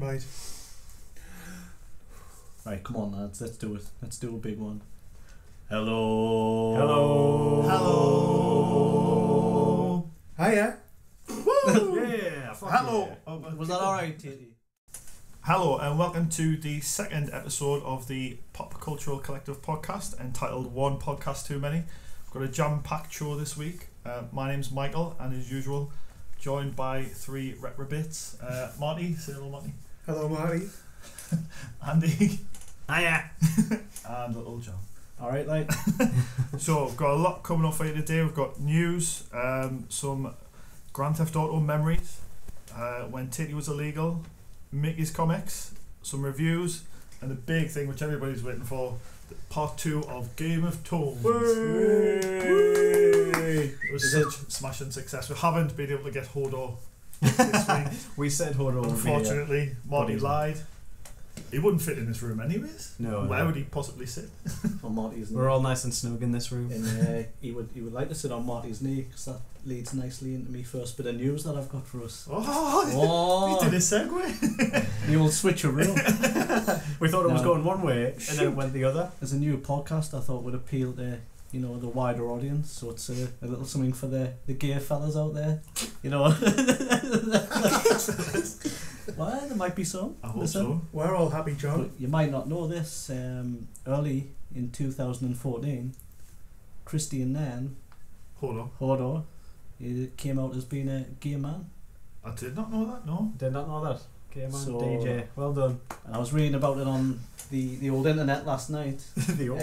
bite. Right, come on lads, let's do it. Let's do a big one. Hello. Hello. Hiya. Woo! Yeah, fuck Hello. yeah. Oh, Was that alright, Tatey? Hello and welcome to the second episode of the Pop Cultural Collective podcast entitled One Podcast Too Many. We've got a jam-packed show this week. My name's Michael and as usual joined by three reprobates. Marty, say hello Marty. Hello, Marty. Andy. Hiya. And little John. Alright, like. So we've got a lot coming up for you today. We've got news, some Grand Theft Auto memories, when Titty was illegal, Mickey's comics, some reviews, and the big thing which everybody's waiting for, part 2 of Game of Thrones. It was such smashing success. We haven't been able to get Hodor this week. We said Hodor. Unfortunately, Marty lied. He wouldn't fit in this room anyways. No. Where would he possibly sit? On Marty's knee. We're all nice and snug in this room. And he would like to sit on Marty's knee because that leads nicely into me first bit of news that I've got for us. Oh, he did a segue. The old switcheroo. We thought it was going one way and then it went the other. As a new podcast, I thought would appeal to the wider audience. So it's a little something for the gay fellas out there. Well, there might be some. I hope so. We're all happy, John. But you might not know this. Early in 2014, Christian Nan Hodor came out as being a gay man. I did not know that, no. Did not know that. Okay, man. So, DJ, well done. And I was reading about it on the old internet last night. The old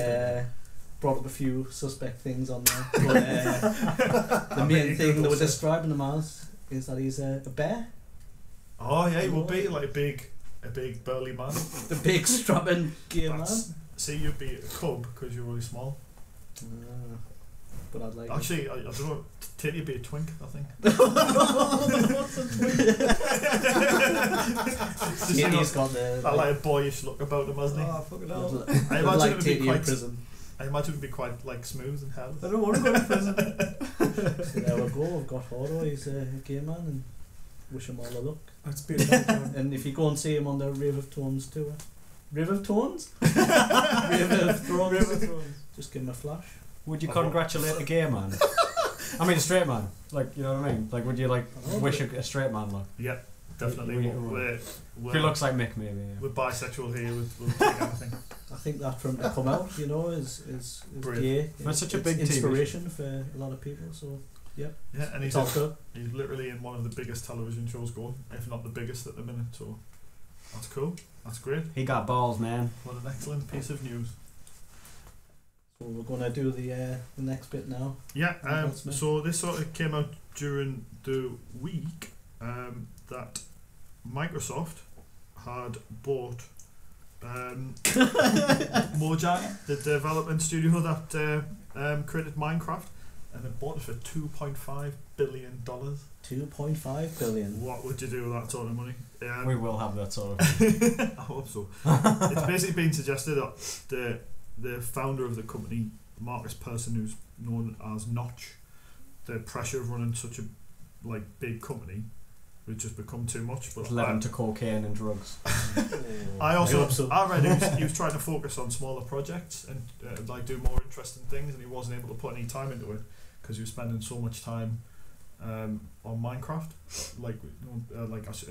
brought up a few suspect things on there. But, the main thing they were describing him as is that he's a bear. Oh yeah, he will be like a big burly man. The big strapping gay man. See, you'd be a cub because you're really small. But I'd like. Actually, I don't know. Titty'd be a twink, I think. What's a twink? Titty's got that like a boyish look about him, hasn't he? Oh, fucking hell. I imagine like it'd be Titty quite. in prison. I imagine it'd be quite like smooth and hell. I don't want to go to prison. So there we go. I've got Hodor. He's a gay man, and wish him all the luck. That's beautiful, John. And if you go and see him on the Rave of Thrones tour, Rave of Thrones, Rave of Thrones, just give him a flash. Would you congratulate a gay man? I mean a straight man. Like, you know what I mean? Like, would you wish a straight man luck? Yeah, definitely. If he looks like Mick, maybe. Yeah. We're bisexual here. We'll take anything. I think that for him to come out, is gay. That's such a big inspiration for a lot of people. So yeah, and he's good. He's literally in one of the biggest television shows going, if not the biggest at the minute. So that's cool. That's great. He got balls, man. What an excellent piece of news. So we're gonna do the next bit now. Yeah. So this sort of came out during the week that Microsoft had bought Mojang, the development studio that created Minecraft, and they bought it for $2.5 billion. $2.5 billion. What would you do with that sort of money? We will have that sort of. I hope so. It's basically been suggested that the founder of the company, Marcus Persson, who's known as Notch, the pressure of running such a big company would just become too much. But led him to cocaine and drugs. I read he was trying to focus on smaller projects and do more interesting things, and he wasn't able to put any time into it because he was spending so much time on Minecraft, I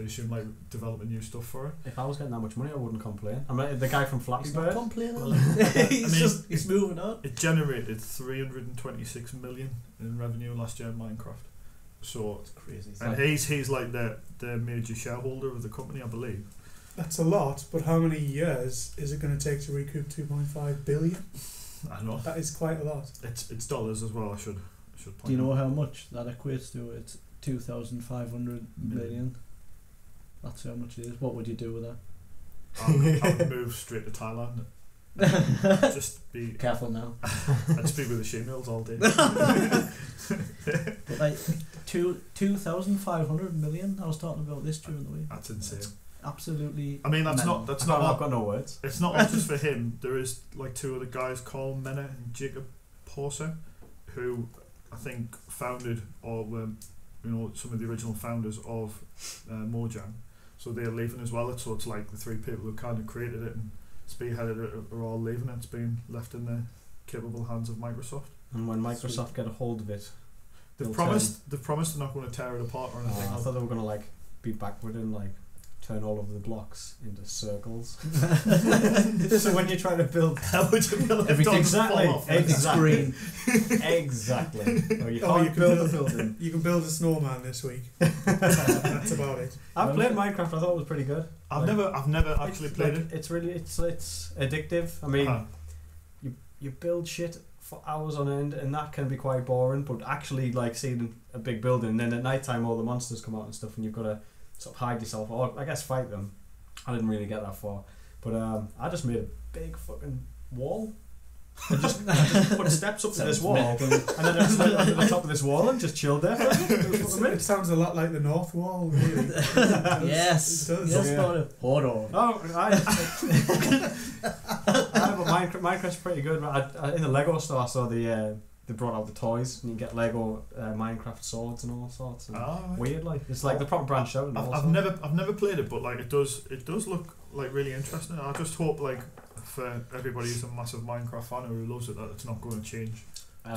assume developing new stuff for it. If I was getting that much money, I wouldn't complain. I mean, the guy from Flappy He's Bird. not complaining. Well, he's moving on. It generated $326 million in revenue last year in Minecraft. So it's crazy. And he's like the major shareholder of the company, I believe. That's a lot, but how many years is it going to take to recoup 2.5 billion? I know. That is quite a lot. It's dollars as well. I should point Do you know out. how much that equates to? It's 2,500 million. That's how much it is. What would you do with that? I would move straight to Thailand. Just be careful now. I'd just be with the shemales all day. But like 2,500 million. I was talking about this during the week. That's insane. It's absolutely. I mean, I've got no words. It's not all just for him. There is two other guys, Carl Mena and Jacob Porser, who I think founded or some of the original founders of Mojang. so they're leaving as well. So it's like the three people who kind of created it and spearheaded it are all leaving. It's been left in the capable hands of Microsoft. And when Microsoft get a hold of it, they've promised they're not going to tear it apart or anything. I thought they were going to like be backward and like turn all of the blocks into circles. So when you try to build, how would you build everything Everything's green. Exactly. Or you Oh, can't you can build a build- building. You can build a snowman this week. That's about it. I've played Minecraft. I thought it was pretty good. I've never actually played it. It's really it's addictive. I mean, you build shit for hours on end, and that can be quite boring. But actually, like seeing a big building, and then at night time all the monsters come out and stuff, and you've got to sort of hide yourself, or I guess fight them. I didn't really get that far, but I just made a big fucking wall. I just put steps up to this wall, and then I just went onto the top of this wall and just chilled there. It sounds a lot like the North Wall, really. Yes. It does. Yes, Yeah. Hold on. Oh, but Minecraft's pretty good. I in the Lego store I saw they brought out the toys, and you can get Lego Minecraft swords and all sorts. And weird, like it's like the proper branch out. I've never played it, but like it does look like really interesting. I just hope like for everybody who's a massive Minecraft fan who loves it that it's not going to change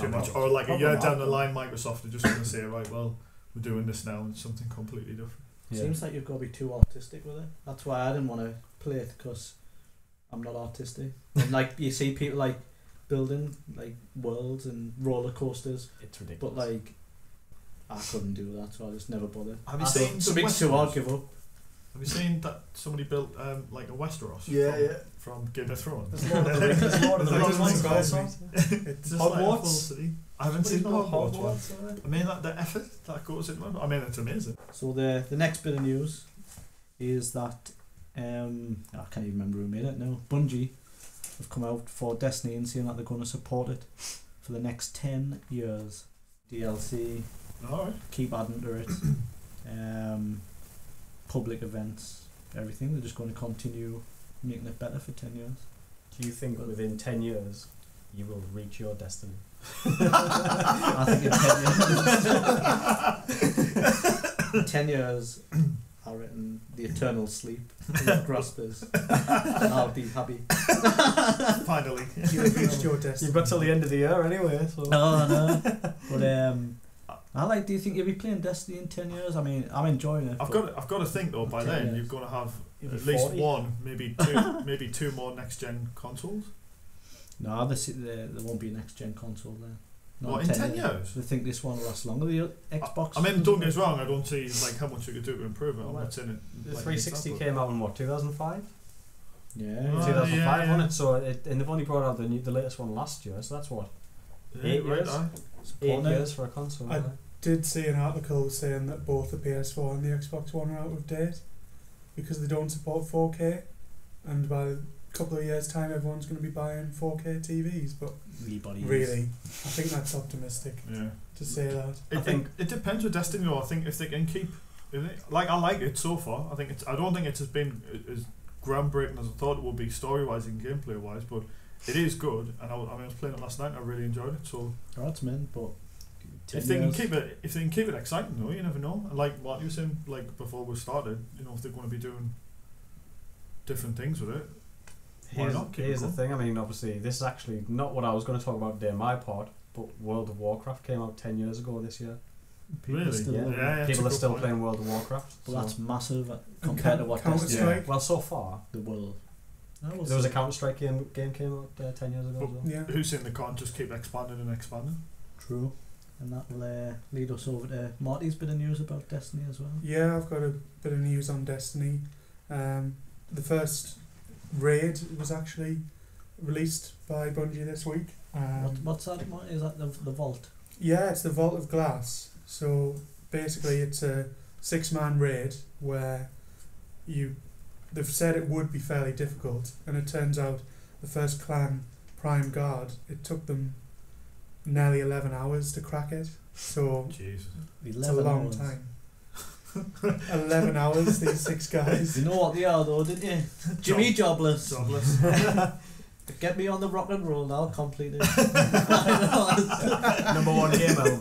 too much, or like a year down the line Microsoft are just going to say, right, well, we're doing this now and it's something completely different. Yeah. Seems like you've got to be too artistic with it. That's why I didn't want to play it, because I'm not artistic. And like you see people like building like worlds and roller coasters. It's ridiculous. But like I couldn't do that, so I just never bothered. Have you seen something's too hard, give up. Have you seen that somebody built like a Westeros? From Game of Thrones. There's Lord of the Rings also. It's just like a full city. I haven't seen the Hogwarts one. one. I mean, the effort that goes into it. I mean, it's amazing. So the next bit of news is that I can't even remember who made it now. Bungie have come out for Destiny and saying that they're going to support it for the next 10 years. DLC, Alright. keep adding to it. Public events, everything. They're just going to continue making it better for 10 years. Do you think within 10 years you will reach your destiny? I think in 10 years, I reckon the eternal sleep will grasp us, and I'll be happy. Finally. You've reached your destiny. You've got till the end of the year anyway. So. Oh no. But do you think you'll be playing Destiny in 10 years? I mean, I'm enjoying it. I've got to think though. By then, you're going to have at least 40. one, maybe two more next gen consoles. No, there won't be a next gen console then. What, in 10 years? They think this one will last longer. The Xbox. I mean, don't get us wrong. I don't see like how much you could do to improve it. I'm not saying it. The like, 360 came out in what, 2005? Yeah. 2005, wasn't it? So and they've only brought out the latest one last year. So that's what 8 years. 8 years for a console. I did see an article saying that both the PS4 and the Xbox One are out of date because they don't support 4K, and by a couple of years' time, everyone's going to be buying 4K TVs. But really, I think that's optimistic. Yeah. To say that. I think it depends with Destiny though. I think if they can keep, like I like it so far. I don't think it's as been as groundbreaking as I thought it would be story wise and gameplay wise, but it is good. And I was playing it last night and I really enjoyed it. So that's meant, but if they can keep it exciting though, you never know. And like what you were saying, like before we started, you know, if they're going to be doing different things with it. Here's the thing. I mean, obviously, this is actually not what I was going to talk about today, my part. But World of Warcraft came out 10 years ago this year. Really? People are still playing World of Warcraft. Well, that's massive compared to what Counter-Strike. Well, so far the world. There was a Counter-Strike game came out 10 years ago as well. Yeah. Who's saying they can't just keep expanding and expanding? True. And that will lead us over to Marty's bit of news about Destiny as well. Yeah, I've got a bit of news on Destiny. The first raid was actually released by Bungie this week. What's that? Is that the Vault? Yeah, it's the Vault of Glass. So basically, it's a 6-man raid where they've said it would be fairly difficult, and it turns out the first clan, Prime Guard, it took them nearly 11 hours to crack it. So Jesus. It's a long time. 11 hours, these 6 guys. You know what they are though, didn't you? Jimmy Jobless. Get me on the rock and roll, I'll complete it. Number 1 game over.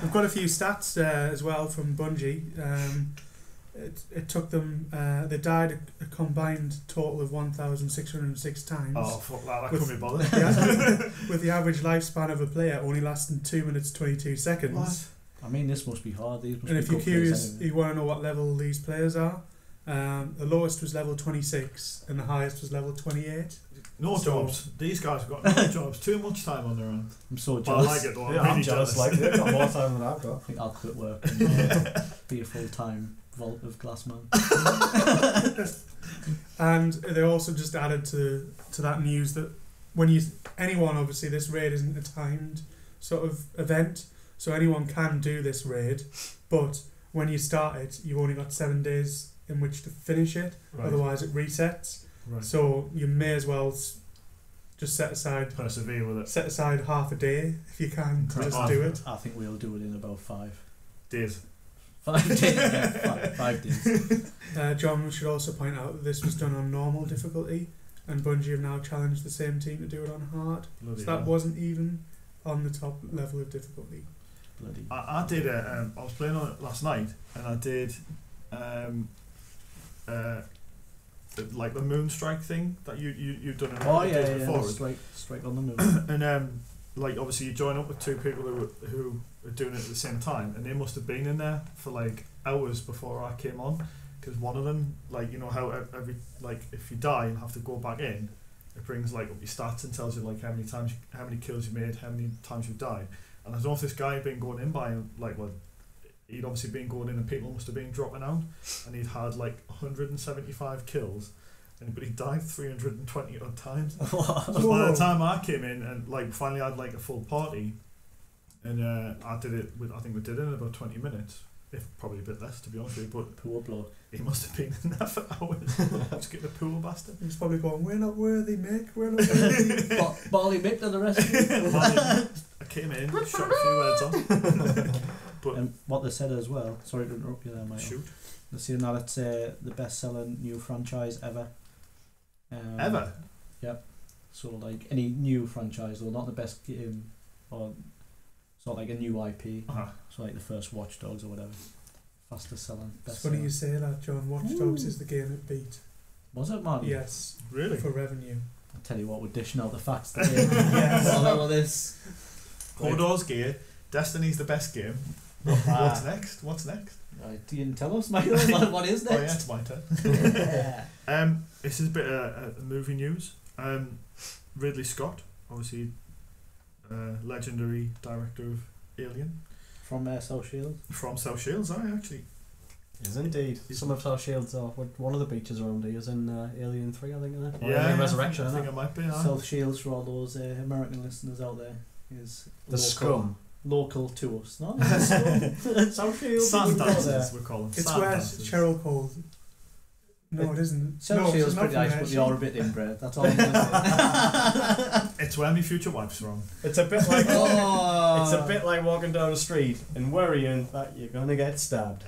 We've got a few stats as well from Bungie. it took them. They died a combined total of 1,606 times. Oh fuck that! That couldn't be bothered. With the average lifespan of a player only lasting 2 minutes 22 seconds. What? I mean, this must be hard. These must And be if you're good players curious, anyway. you want to know what level these players are. The lowest was level 26, and the highest was level 28. No So- jobs. These guys have got no jobs. Too much time on their own. I'm so But I jealous. like it though. Yeah, I'm jealous. Like they've got more time than I've got. I think I'll quit work and be a full-time vault of glass man. And they also just added to that news that anyone, obviously this raid isn't a timed sort of event, so anyone can do this raid, but when you start it, you've only got 7 days in which to finish it, Right. otherwise it resets. Right. So you may as well just set aside half a day if you can to Right. just do it. I think we'll do it in about 5 Days. 5 days. Yeah, 5 days. John, we should also point out that this was done on normal difficulty, and Bungie have now challenged the same team to do it on hard. Bloody So that hell. wasn't even on the top level of difficulty. Bloody. I did I was playing on it last night, and I did like the moonstrike thing that you've done in Oh the yeah, days yeah. before. Strike on the moon. And like obviously you join up with 2 people who are doing it at the same time, and they must have been in there for like hours before I came on, because one of them, like, you know how every, like, if you die and have to go back in, it brings like up your stats and tells you like how many kills you made, how many times you died. And I don't know if this guy had been going in by like, well, he'd obviously been going in and people must have been dropping out, and he'd had like 175 kills, but he died 320 odd times. So by the time I came in and like finally had like a full party, and I think we did it in about 20 minutes, if probably a bit less to be honest with you, but Poor bloke. he must have been in there for hours. Just get the pool bastard. He's probably going, "We're not worthy, Mick. We're not worthy." Barley Mick to the rescue. I came in, shot a few words off. But And what they said as well, sorry to interrupt you there, Michael. shoot. They're saying that it's the best-selling new franchise ever. Ever? So like any new franchise, or not the best game, or it's not like a new IP. Uh-huh. So like the first Watch Dogs or whatever. Fastest selling. It's Best funny you selling. say that, John. Watch Dogs is the game it beat. Was it, man? Yes, Really? for revenue. I'll tell you what, we're dishing out the facts today. Yes. All of this. Hodor's gear. Destiny's the best game. Ah. What's next? You didn't tell us, Michael. What is Oh yeah, next? it's my turn. Yeah. This is a bit of movie news. Ridley Scott, obviously legendary director of Alien, From South Shields. from South Shields. Actually, Yes, indeed. Some of our shields are one of the beaches around here is in Alien 3, I think, isn't it? Or Alien Resurrection, I isn't think it? it might be. South Shields, for all those American listeners out there, is The scum. local to us. Not the South Shields. Sand we call dancers, it. we call them. It's Sand where dancers. Cheryl Cole. No, it isn't. South no, Shields it's not pretty from nice, there. but they are a bit inbred. That's all I'm going to say. It's where my future wife's from. It's a bit like Oh. it's a bit like walking down the street and worrying that you're gonna get stabbed.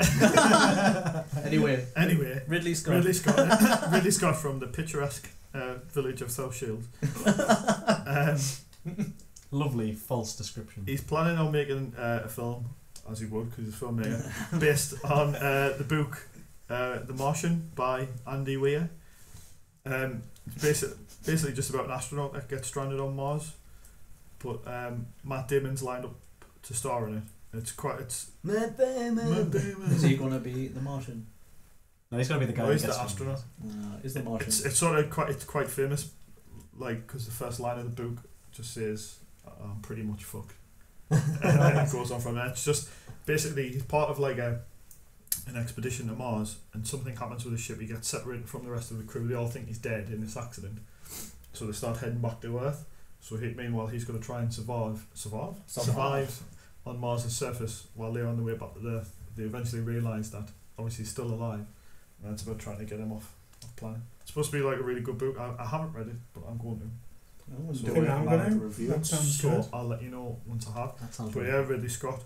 Anyway, Ridley Ridley Scott. Ridley Scott from the picturesque village of South Shields. Lovely false description. He's planning on making a film, as he would, because he's a filmmaker, based on the book The Martian by Andy Weir. It's basically just about an astronaut that gets stranded on Mars, but Matt Damon's lined up to star in it. Matt Damon. Is he going to be the Martian? No, he's gonna be the guy. Oh, who he's gets the astronaut. Is the Martian? It's sort of quite famous, like, because the first line of the book just says, "I'm pretty much fucked," and then it goes on from there. It's just basically he's part of like an expedition to Mars, and something happens with the ship. He gets separated from the rest of the crew. They all think he's dead in this accident, so they start heading back to Earth. So meanwhile, he's going to try and survive on Mars' surface while they're on the way back to Earth. They eventually realise that obviously he's still alive, and it's about trying to get him off planet. It's supposed to be like a really good book. I haven't read it, but I'm going to. So Do it, I'm gonna. review. That sounds So good. I'll let you know once I have. That sounds But really yeah, Ridley Scott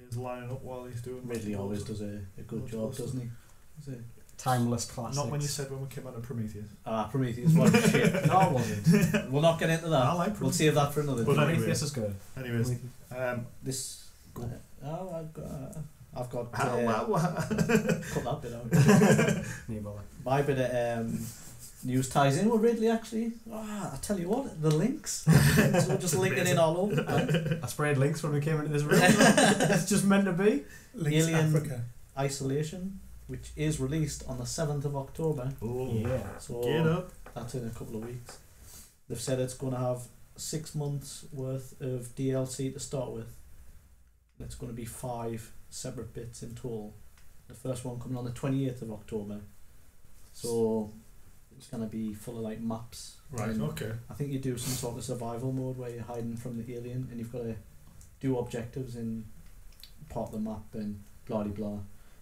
is lining up while he's doing. Ridley always does a good job, doesn't he? Is it? timeless classics. Not when you said when we came out of Prometheus. Prometheus was shit. No, it wasn't. We'll not get into that. I like We'll Prometheus. save that for another But day. anyway. Prometheus is good. Anyways, This. Go. I've got. I've got Cut that bit out. My bit of news ties in with Ridley actually. I tell you what, the links. So just linking in all over. I sprayed links when we came into this room. It's just meant to be. Links Alien Africa. Isolation, which is released on the 7th of October. Oh, Yeah. So get up. that's in a couple of weeks. They've said it's going to have 6 months worth of DLC to start with. It's going to be 5 separate bits in total. The first one coming on the 28th of October. So it's going to be full of like maps. Right, And okay. I think you do some sort of survival mode where you're hiding from the alien and you've got to do objectives in part of the map and blah de blah.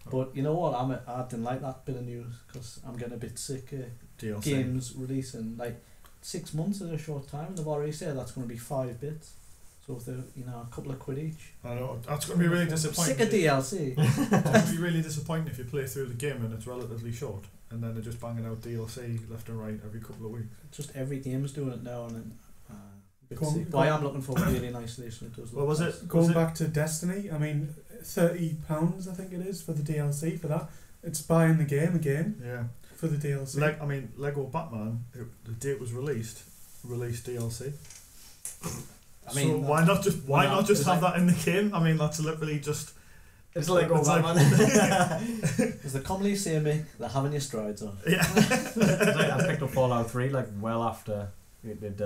But you know what? I didn't like that bit of news because I'm getting a bit sick of DLC. games releasing. Like 6 months is a short time. They've already said that's going to be 5 bits. So if they're a couple of quid each. I know, that's going to be really disappointing. Sick of DLC. It's going to be really disappointing if you play through the game and it's relatively short, and then they're just banging out DLC left and right every couple of weeks. Just every game's doing it now, and then. Go I am looking for Alien Isolation. It does. What was nice. it? Going back to Destiny, I mean, £30 I think it is for the DLC for that. It's buying the game again Yeah. for the DLC. Lego Batman, the date was released DLC. I mean, so why not just have that in the game? I mean, that's literally just. It's like It's like- As the commonly say, Mick, they're having your strides on. Yeah. I picked up Fallout 3 like well after it had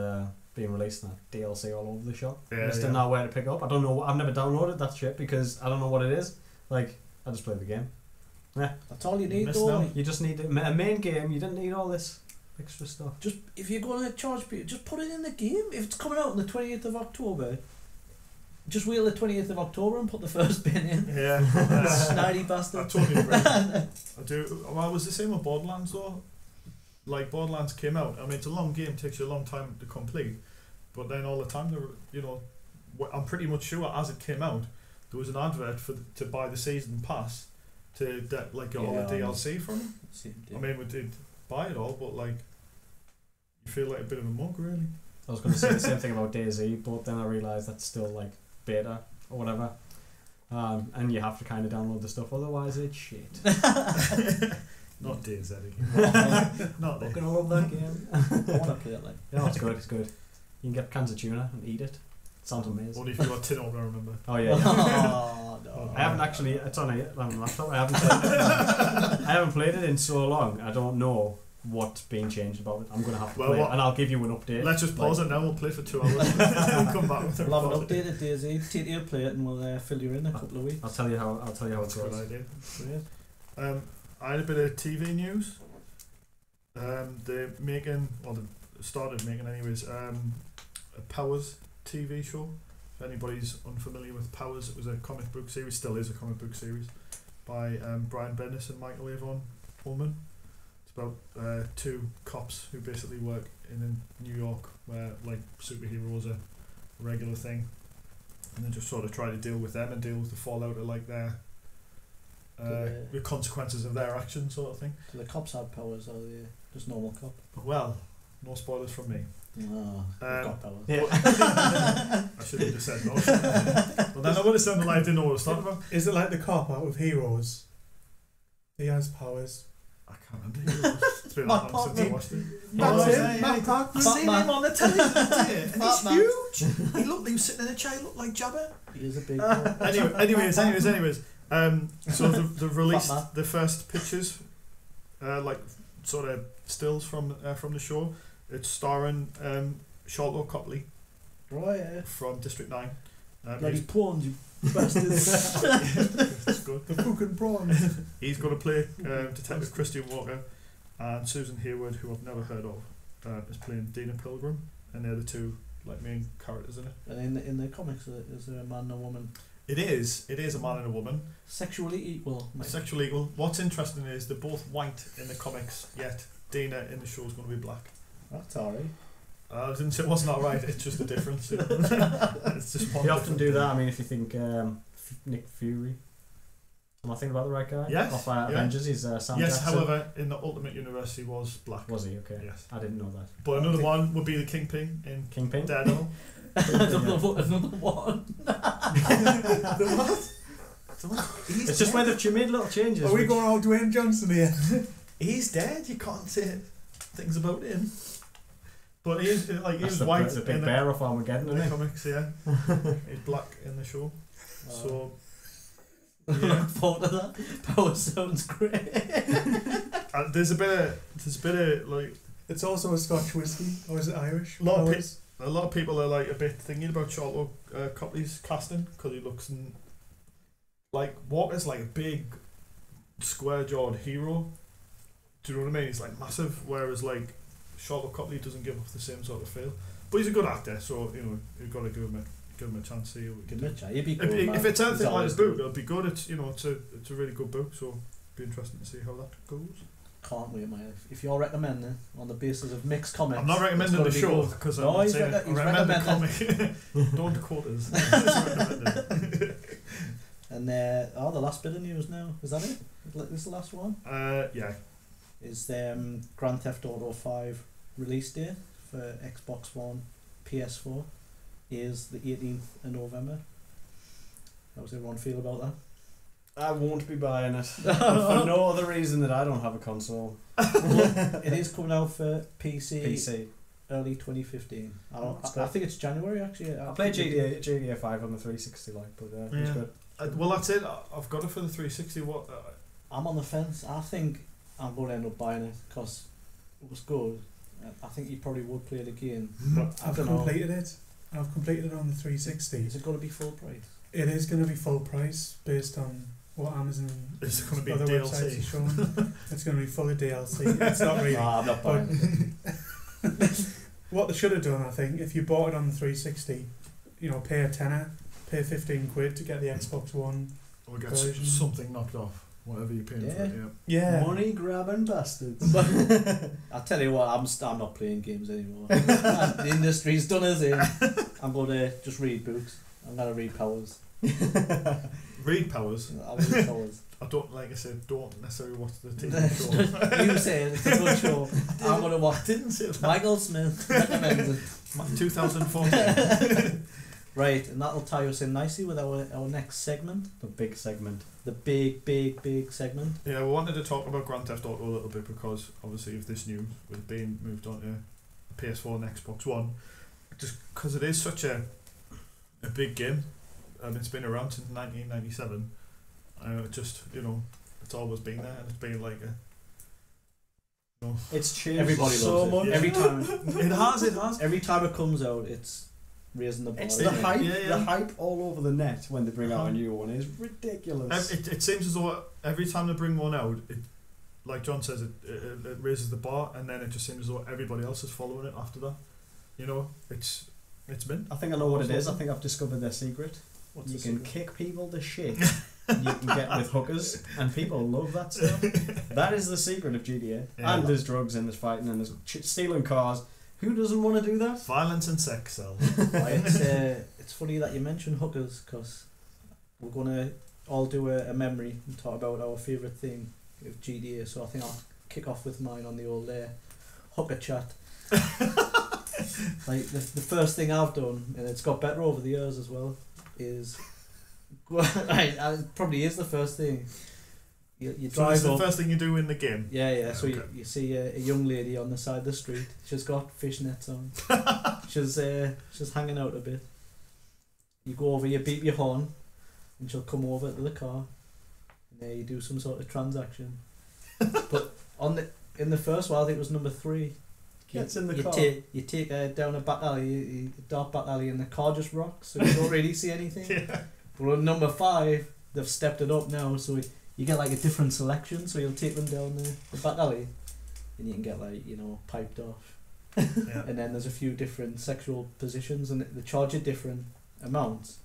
been released, and that DLC all over the shop. I just didn't know where to pick up. I don't know. I've never downloaded that shit because I don't know what it is. Like, I just play the game. That's all you need, missed though. out. You just need a main game. You didn't need all this extra stuff. Just if you're gonna charge people, just put it in the game. If it's coming out on the 28th of October, just wait till the 28th of October and put the first bin in. Yeah. Snidey I bastard. totally agree. I do. Well, it was the same with Borderlands though. Like Borderlands came out. I mean, it's a long game, takes you a long time to complete. But then all the time, I'm pretty much sure as it came out, there was an advert to buy the season pass to get all the DLC from it. I mean, we did buy it all, but like, you feel like a bit of a mug, really. I was going to say the same thing about DayZ, but then I realised that's still like beta or whatever. And you have to kind of download the stuff, otherwise it's shit. Not DayZ again. Not there. Fucking love that game. I want to play it like. Yeah, it's good. It's good. You can get cans of tuna and eat it. Sounds amazing. Only if you got tin over, I remember. Oh yeah. Oh, no. I haven't actually. It's on a laptop. I haven't played it. I haven't played it in so long. I don't know what's been changed about it. I'm gonna have to play it, and I'll give you an update. Let's just pause it now. We'll play for 2 hours. We'll come back with We'll have an updated DayZ. Take your play it and we'll fill you in a couple of weeks. I'll tell you how it That's a good goes. idea. Great. I had a bit of TV news. They're making, or they started making anyways, a Powers TV show. If anybody's unfamiliar with Powers, it was a comic book series, still is a comic book series, by Brian Bendis and Michael Avon Pullman. It's about 2 cops who basically work in New York, where like superheroes are a regular thing, and then just sort of try to deal with them and deal with the fallout of like their the consequences of their actions, sort of thing. Do the cops have powers or are they just normal cop? Well, no spoilers from me. No, they've got powers. Yeah. I should have just said no. But then I would have sounded like I didn't know what I was talking about. Is it like the cop out of Heroes? He has powers. I can't remember. It's been Matt that long since I watched it. That's Oh, it. Matt Parkman. Seen him on the television, and he's huge. He was sitting in a chair, looked like Jabba. He is a big boy. Anyways. So they've released Batman. the first pictures, like sort of stills from the show. It's starring Charlotte Copley Right, yeah. from District 9. Bloody prawns, you bastards. That's good. The fucking prawns. He's going to play Detective Christian Walker, and Susan Hayward, who I've never heard of, is playing Dina Pilgrim, and they're the 2 like main characters in it. And in the comics, is there a man and a woman? It is a man and a woman. Sexually equal. Mate. Sexually equal. What's interesting is they're both white in the comics, yet Dina in the show is going to be black. That's alright. I didn't say it wasn't alright, it's just a difference. It's just one You often different do thing. that. I mean, if you think Nick Fury. Am I thinking about the right guy? Yes, Off yeah. Avengers, he's Sam Yes, Jackson. however, in the Ultimate Universe he was black. Was he? Okay. Yes. I didn't know that. But another one would be the Kingpin in Kingpin? Daredevil. Another one. The what? He's It's just dead. whether you made little changes. Are we which- going all Dwayne Johnson here? He's dead. You can't say things about him. But he is like he That's was the, white the big in bear off Armageddon, the isn't it? comics. Yeah, he's black in the show. So I yeah, look forward to that. Power sounds great. there's a bit of like It's also a Scotch whiskey, or is it Irish? A lot of Powers? a lot of people are like a bit thinking about Charlotte Copley's casting because he looks like Walker's like a big square-jawed hero. Do you know what I mean? He's like massive, whereas like Charlotte Copley doesn't give off the same sort of feel. But he's a good actor, so you know you've got to give him a chance. See what we can do. He'd be good, If it's anything like always a book, good. it'll be good. It's it's a really good book, so it'll be interesting to see how that goes. Can't wait, mate. If you're recommending on the basis of mixed comments, I'm not recommending the it's show gotta be because No, I'm he's saying rec- he's I recommend the recommending. comic. Don't quote us. It's recommended. good. And the last bit of news now. Is that it? This is the last one. Yeah. Is Grand Theft Auto 5 release date for Xbox One, PS4 is the 18th of November. How does everyone feel about that? I won't be buying it. But for no other reason that I don't have a console. It is coming out for PC, PC. early 2015. That's I good. think it's January actually. I played GTA 5 on the 360, like, but it was Yeah. good. Well, that's it. I've got it for the 360. What? I'm on the fence. I think I'm going to end up buying it because it was good. I think you probably would play it again, but I I've don't know. completed it. I've completed it on the 360. Is it going to be full price? It is going to be full price based on what Amazon Is it gonna be other DLC? websites are showing. It's going to be full of DLC. It's not really. No, I'm not buying it. What they should have done, I think, if you bought it on the 360, pay a tenner, pay 15 quid to get the Xbox One. We get Version. something knocked off. Whatever you're paying for it. Yeah. Money grabbing bastards. I'll tell you what, I'm not playing games anymore. The industry's done us in. I'm going to just read books. I'm going to read Powers. Read Powers. I'll read Powers. I don't necessarily watch the TV show. You said it's a good show. I'm going to I watch didn't say that. Michael Smith recommends it. 2014. Right, and that'll tie us in nicely with our next segment. The big segment. The big segment. Yeah, we wanted to talk about Grand Theft Auto a little bit because obviously of this news with being moved on to PS4 and Xbox One, just because it is such a big game. It's been around since 1997. It's always been there, and it's been like It's changed Everybody so loves much. it. Every time, it has. every time it comes out, it's raising the bar. It's isn't the it? hype. Yeah, yeah. The hype all over the net when they bring out a new one is ridiculous. It seems as though every time they bring one out, it, like John says, it raises the bar, and then it just seems as though everybody else is following it after that. It's been. I think I know what it is. I think I've discovered their secret. What's You the can secret? kick people to shit. You can get with hookers, and people love that stuff. That is the secret of GTA. Yeah. And there's drugs, and there's fighting, and there's stealing cars. Who doesn't want to do that? Violence and sex sells. Right, it's funny that you mention hookers because we're going to all do a memory and talk about our favourite thing of GTA. So I think I'll kick off with mine on the old hooker chat. Like the first thing I've done, and it's got better over the years as well, is it probably is the first thing. You So drive it's the up. first thing you do in the game. Yeah. So Okay. you see a young lady on the side of the street. She's got fishnets on. she's hanging out a bit. You go over, you beep your horn, and she'll come over to the car, and there you do some sort of transaction. But in the first one, I think it was number 3. Gets in the you car. You take her down a back alley, a dark back alley, and the car just rocks, so you don't really see anything. Yeah. But on number 5, they've stepped it up now, so you get like a different selection. So you'll take them down the back alley, and you can get piped off. Yeah. And then there's a few different sexual positions, and they charge you different amounts.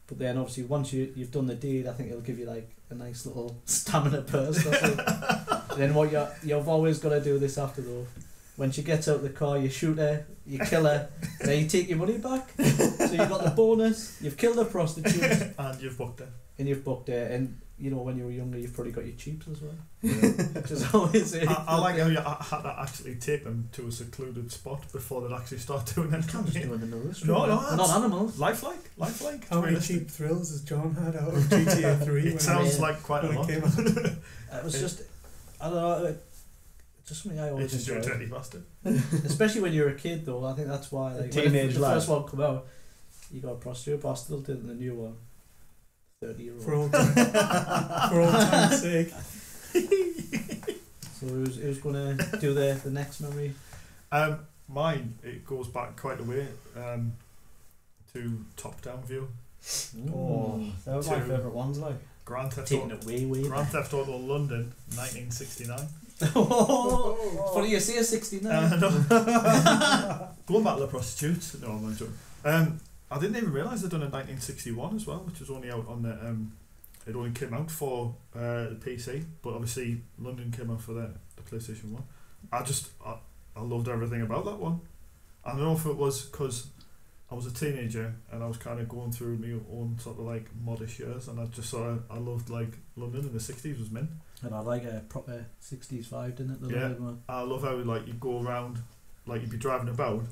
But then obviously once you've done the deed, I think it'll give you like a nice little stamina burst. Then what you've always got to do this after though. When she gets out of the car, you shoot her, you kill her, and then you take your money back. So you've got the bonus, you've killed a prostitute, And you've booked it. and you've booked her. And you know, when you were younger, you've probably got your cheaps as well. Which is always I like how you had to actually take them to a secluded spot before they'd actually start doing You can't just anything. do it in the middle. No, They're that's not animals. lifelike. How many cheap thrills has John had out of GTA 3? It sounds like quite a when lot. it came out? It was just, I don't know, just something I It's always just you're a enjoyed. dirty bastard. Especially when you're a kid, though. I think that's why. Like, when Teenage the lad. first one come out, you got a prostitute bastard did in the new one. 30-year-old. For all time's sake. So who's going to do the next memory? Mine, it goes back quite a way to top-down view. Oh, that was my Two. favourite ones, like. Grand Theft Taking Auto, it way Grand Theft Auto London, 1969. Oh, funny you say 69. No. Going back to the prostitutes. No, I'm not joking. I didn't even realise they'd done a 1961 as well, which was only out on the. It only came out for the PC, but obviously London came out for the PlayStation 1. I loved everything about that one. I don't know if it was because I was a teenager and I was kind of going through my own sort of like modish years, and I just I loved like London in the 60s was mint. And I like a proper 60s vibe, didn't it? The Yeah. London one. I love how like you go around, like you'd be driving about,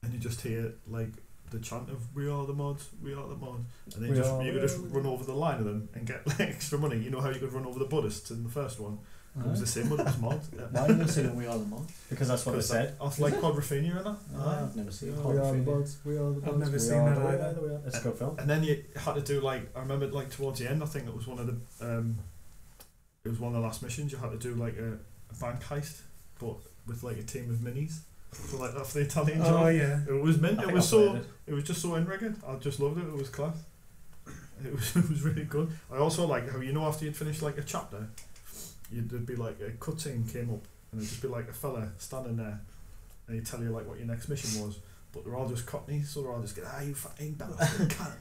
and you just hear like the chant of "We are the mods, we are the mods," and then you could just run over the line of them and get like extra money. You know how you could run over the Buddhists in the first one? It was the same, but it was mods. Yeah. Why are you singing We Are the Mod? Because that's what they said. I like Quadrophenia in that. I've never seen it. We are the buds. We are the buds. I've never we seen are that the- either. we are- It's a good film. And then you had to do like I remember like towards the end. I think it was one of the it was one of the last missions. You had to do like a bank heist, but with like a team of minis. So like that's the Italian Oh job. yeah. It was mint. I It think was I so. played it. It was just so intricate. I just loved it. It was class. It was really good. I also like how after you'd finished like a chapter, there'd be like a cutscene came up and it'd just be like a fella standing there and he'd tell you like what your next mission was. But they're all just cockneys, so they're all just going, you fucking bastard cunt.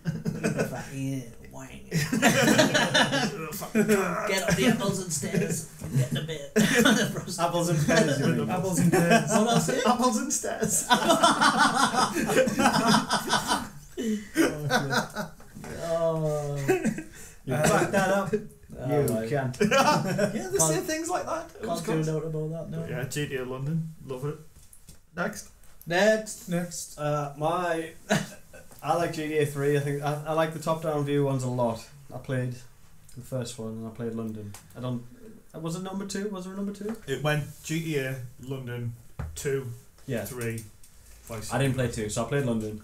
Get up the apples and stairs and get in a bit. Apples and pears, you mean? Apples and pears. What else is Apples and stairs. Oh. You back that up. You Right. can't. Yeah, they say things like that. It was Can't do class. note about that, no. Yeah, GTA London, love it. Next. Next. I like GTA 3. I think I like the top-down view ones a lot. I played the first one and I played London. I don't. Was it number 2? Was there a number 2? It went GTA London 2, Yeah. 3, 5, I didn't play 2, so I played London.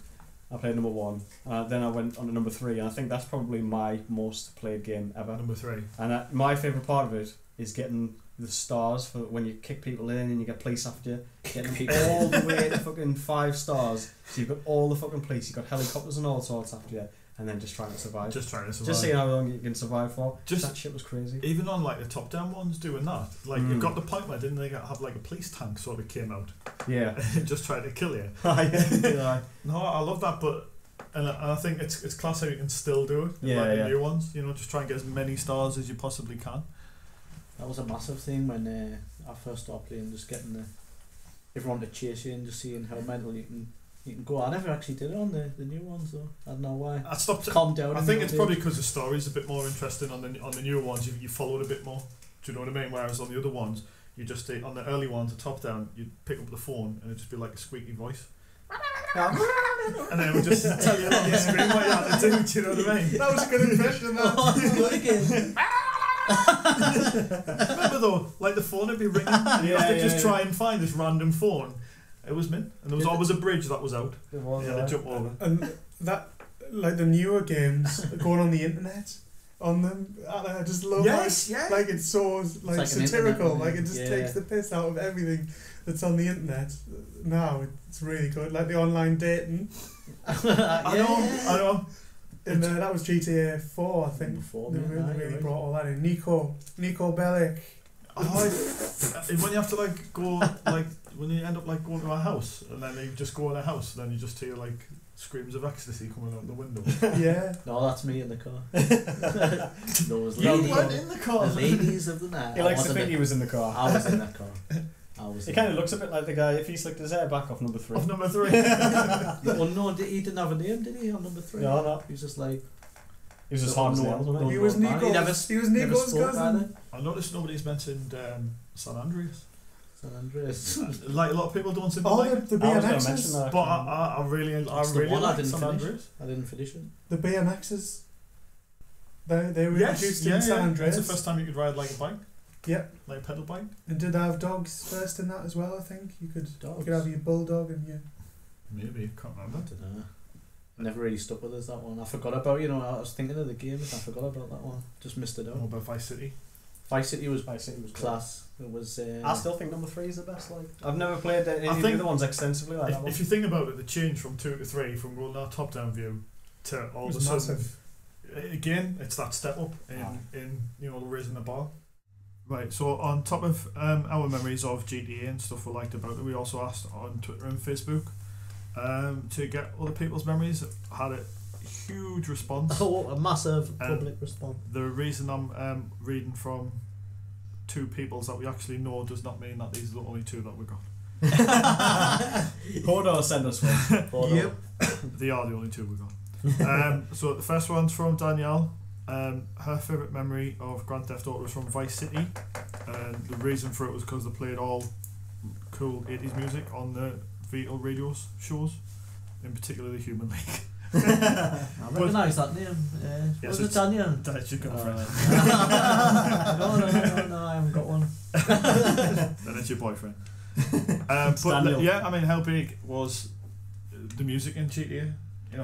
I played number 1. Then I went on to number 3, and I think that's probably my most played game ever. number 3. And my favourite part of it is getting the stars for when you kick people in and you get police after you. Getting them all the way to fucking 5 stars. So you've got all the fucking police, you've got helicopters and all sorts after you, and then just trying to survive. Just trying to survive. Just seeing how long you can survive for. Just- That shit was crazy. Even on like the top down ones doing that, like it got the point where didn't they have like a police tank sort of came out Yeah. and just tried to kill you. Yeah. No, I love that, but and I think it's class how you can still do it. In Yeah, like the yeah. new ones, just try and get as many stars as you possibly can. That was a massive thing when I first started playing, just getting everyone to chase you and just seeing how mental you can go. I never actually did it on the new ones though. I don't know why. I stopped. Calm down. I in think the it's old probably days. because the story's a bit more interesting on the newer ones. You follow it a bit more. Do you know what I mean? Whereas on the other ones, you just on the early ones, the top down, you'd pick up the phone and it'd just be like a squeaky voice. And then it would just tell you on the screen what you had to do. Do you know what I mean? That was a good impression. Remember though, like the phone would be ringing, and you have to just try and find this random phone. It was mint, and there was always a bridge that was out. It was, You had to jump over. And that, like the newer games, going on the internet on them, I just love Yes, that. yeah. Like it's so like like an satirical. internet, Like it just yeah. takes the piss out of everything that's on the internet. Now it's really good. Like the online dating. I know. And that was GTA 4, I think. Number 4, They yeah, really, you're really right. brought all that in. Nico Bellic. When you have to like go like when you end up like going to a house and then you just go in a house and then you just hear like screams of ecstasy coming out the window. Yeah. No, that's me in the car. Those You ladies, weren't in the car. the ladies of the night. He I likes to wasn't think in- he was in the car. I was in that car. He kind of looks a bit like the guy if he slicked his hair back off number 3. Of number 3. Well, no, he didn't have a name, did he? On number 3. No, no. He was just like He was just hard as nails, wasn't he? He was man. Nico's. He was Nico's cousin. I noticed nobody's mentioned San Andreas. San Andreas. Like a lot of people don't seem to Oh, like the it. I was going to BMXs. mention that. But I really It's the really one I like didn't San finish. Andreas. I didn't finish it. The BMXs. They were introduced in San Andreas. It's the first time you could ride like a bike. Yep. Like a pedal bike. And did they have dogs first in that as well? I think you could have your bulldog and your. Maybe, can't remember. I don't know. Never really stuck with us, that one. I forgot about, I was thinking of the game and I forgot about that one. Just missed it out. What about Vice City? Vice City was class. It was. I still think number 3 is the best. Like, I've never played any of the other ones extensively like that one. If you think about it, the change from 2 to 3, from rolling our top-down view to all of a sudden, again, it's that step up in raising the bar. Right, so on top of our memories of GTA and stuff we liked about it, we also asked on Twitter and Facebook to get other people's memories. Had a huge response. Oh, a massive public response. The reason I'm reading from 2 peoples that we actually know does not mean that these are the only 2 that we got. Hodor send us one. Yep. They are the only 2 we got. So the first one's from Danielle. Her favourite memory of Grand Theft Auto was from Vice City, and the reason for it was because they played all cool 80s music on the vehicle radio shows, in particular the Human League. I recognise that name. Yes, was it Daniel? That's your girlfriend. No, I haven't got one. Then it's your boyfriend. But Daniel. yeah, I mean, how big was the music in GTA?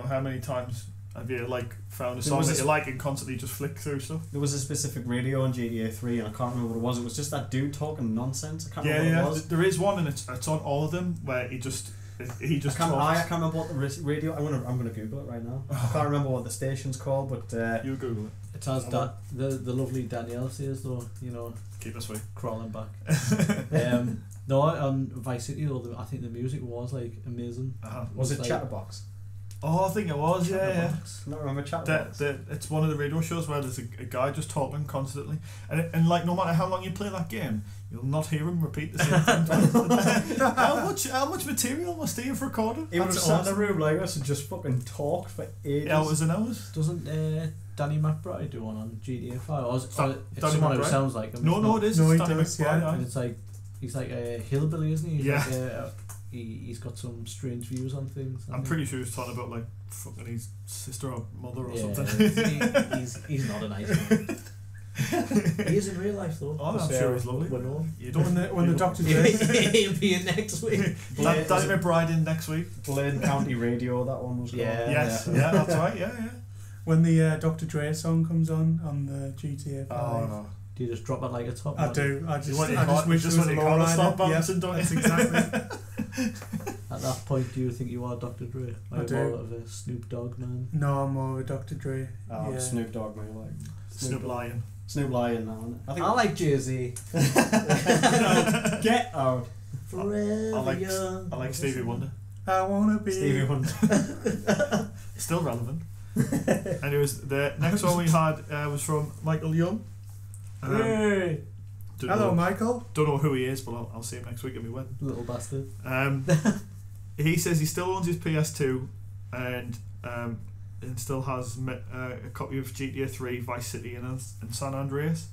How many times have you found a song that you like and constantly just flick through stuff? There was a specific radio on GTA 3 and I can't remember what it was. It was just that dude talking nonsense. I can't remember what it was. There is one and it's on all of them where he just I can't remember what the radio. I'm gonna Google it right now. I can't remember what the station's called, but you Google it. It has that the lovely Danielle says though. Keep us away. Crawling back. No, on Vice City though, I think the music was amazing. was it like, Chatterbox? Oh, I think it was. Yeah. I don't remember Chatterbox. It's one of the radio shows where there's a guy just talking constantly, and no matter how long you play that game, you'll not hear him repeat the same thing. How much material must he have recorded? He would have sat in a room like us and just fucking talk for ages. Hours and hours. Doesn't Danny McBride do one on GTA 5? Or it's Danny someone who McBride? sounds like him. No, it is. No, he Danny does, McBride, yeah. And it's he's like a hillbilly, isn't he? Yeah. He's got some strange views on things. I'm pretty sure he's talking about fucking his sister or mother or something. He's not a nice man. He is in real life though. Oh, I'm sure he's lovely. You don't when the Dr. Dre. He'll be in next week. Danny McBride in next week. Blaine County Radio, that one was called. Yes, that's right. Yeah. When the Dr. Dre song comes on the GTA 5. Oh. Do you just drop it like a top? I do. I just wish it was a low stop rider. bouncing, don't That's you? exactly. At that point, do you think you are Dr. Dre? I do. More of a Snoop Dogg man. No, I'm more of a Dr. Dre. Oh, Snoop Dogg, man. Like Snoop Lion. Snoop Lion, man. I like Jay-Z. Get out. Forever I like Stevie Wonder. I wanna be Stevie Wonder. Still relevant. Anyways, the next one we had was from Michael Young. Hey. Hello, Michael. Don't know who he is, but I'll see him next week at my wedding. Little bastard. He says he still owns his PS2 and still has a copy of GTA 3, Vice City and San Andreas.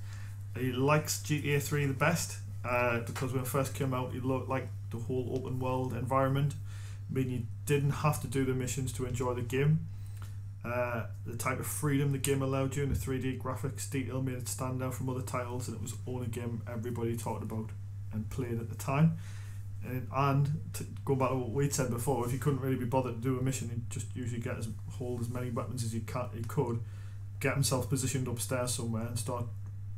He likes GTA 3 the best because when it first came out it looked like the whole open world environment, meaning you didn't have to do the missions to enjoy the game. The type of freedom the game allowed you and the 3D graphics detail made it stand out from other titles, and it was the only game everybody talked about and played at the time. Going back to what we'd said before, if you couldn't really be bothered to do a mission, you'd just usually hold as many weapons as you could, get himself positioned upstairs somewhere and start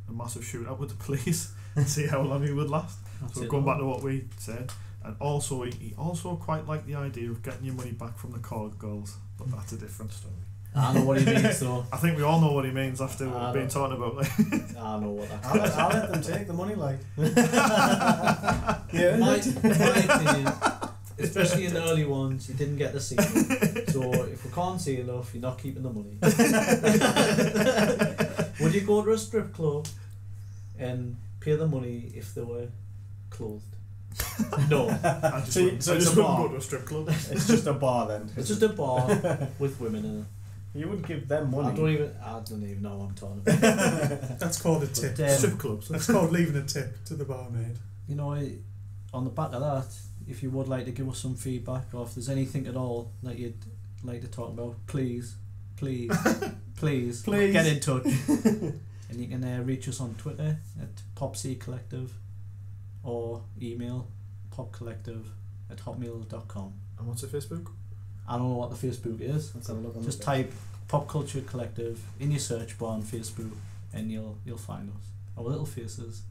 a massive shootout with the police and see how long he would last. So going back to what we said, and also he also quite liked the idea of getting your money back from the card girls, but that's a different story. I know what he means though. I think we all know what he means after what we've been talking about. I know what that I'll let them take the money, like. In my opinion, especially in the early ones, you didn't get the scene. So if we can't see enough, you're not keeping the money. Would you go to a strip club and pay the money if they were closed? No. I just wouldn't go to a strip club. It's just a bar then. It's just a bar with women in it. You wouldn't give them money. I don't even know what I'm talking about. That's called a tip. Strip clubs. That's called leaving a tip to the barmaid. You know, on the back of that, if you would like to give us some feedback, or if there's anything at all that you'd like to talk about, please get in touch. And you can reach us on Twitter at Popsy Collective, or email popcollective@hotmail.com. And what's the Facebook? I don't know what the Facebook is. Let's have a look on Just type Pop Culture Collective in your search bar on Facebook, and you'll find us. Our little faces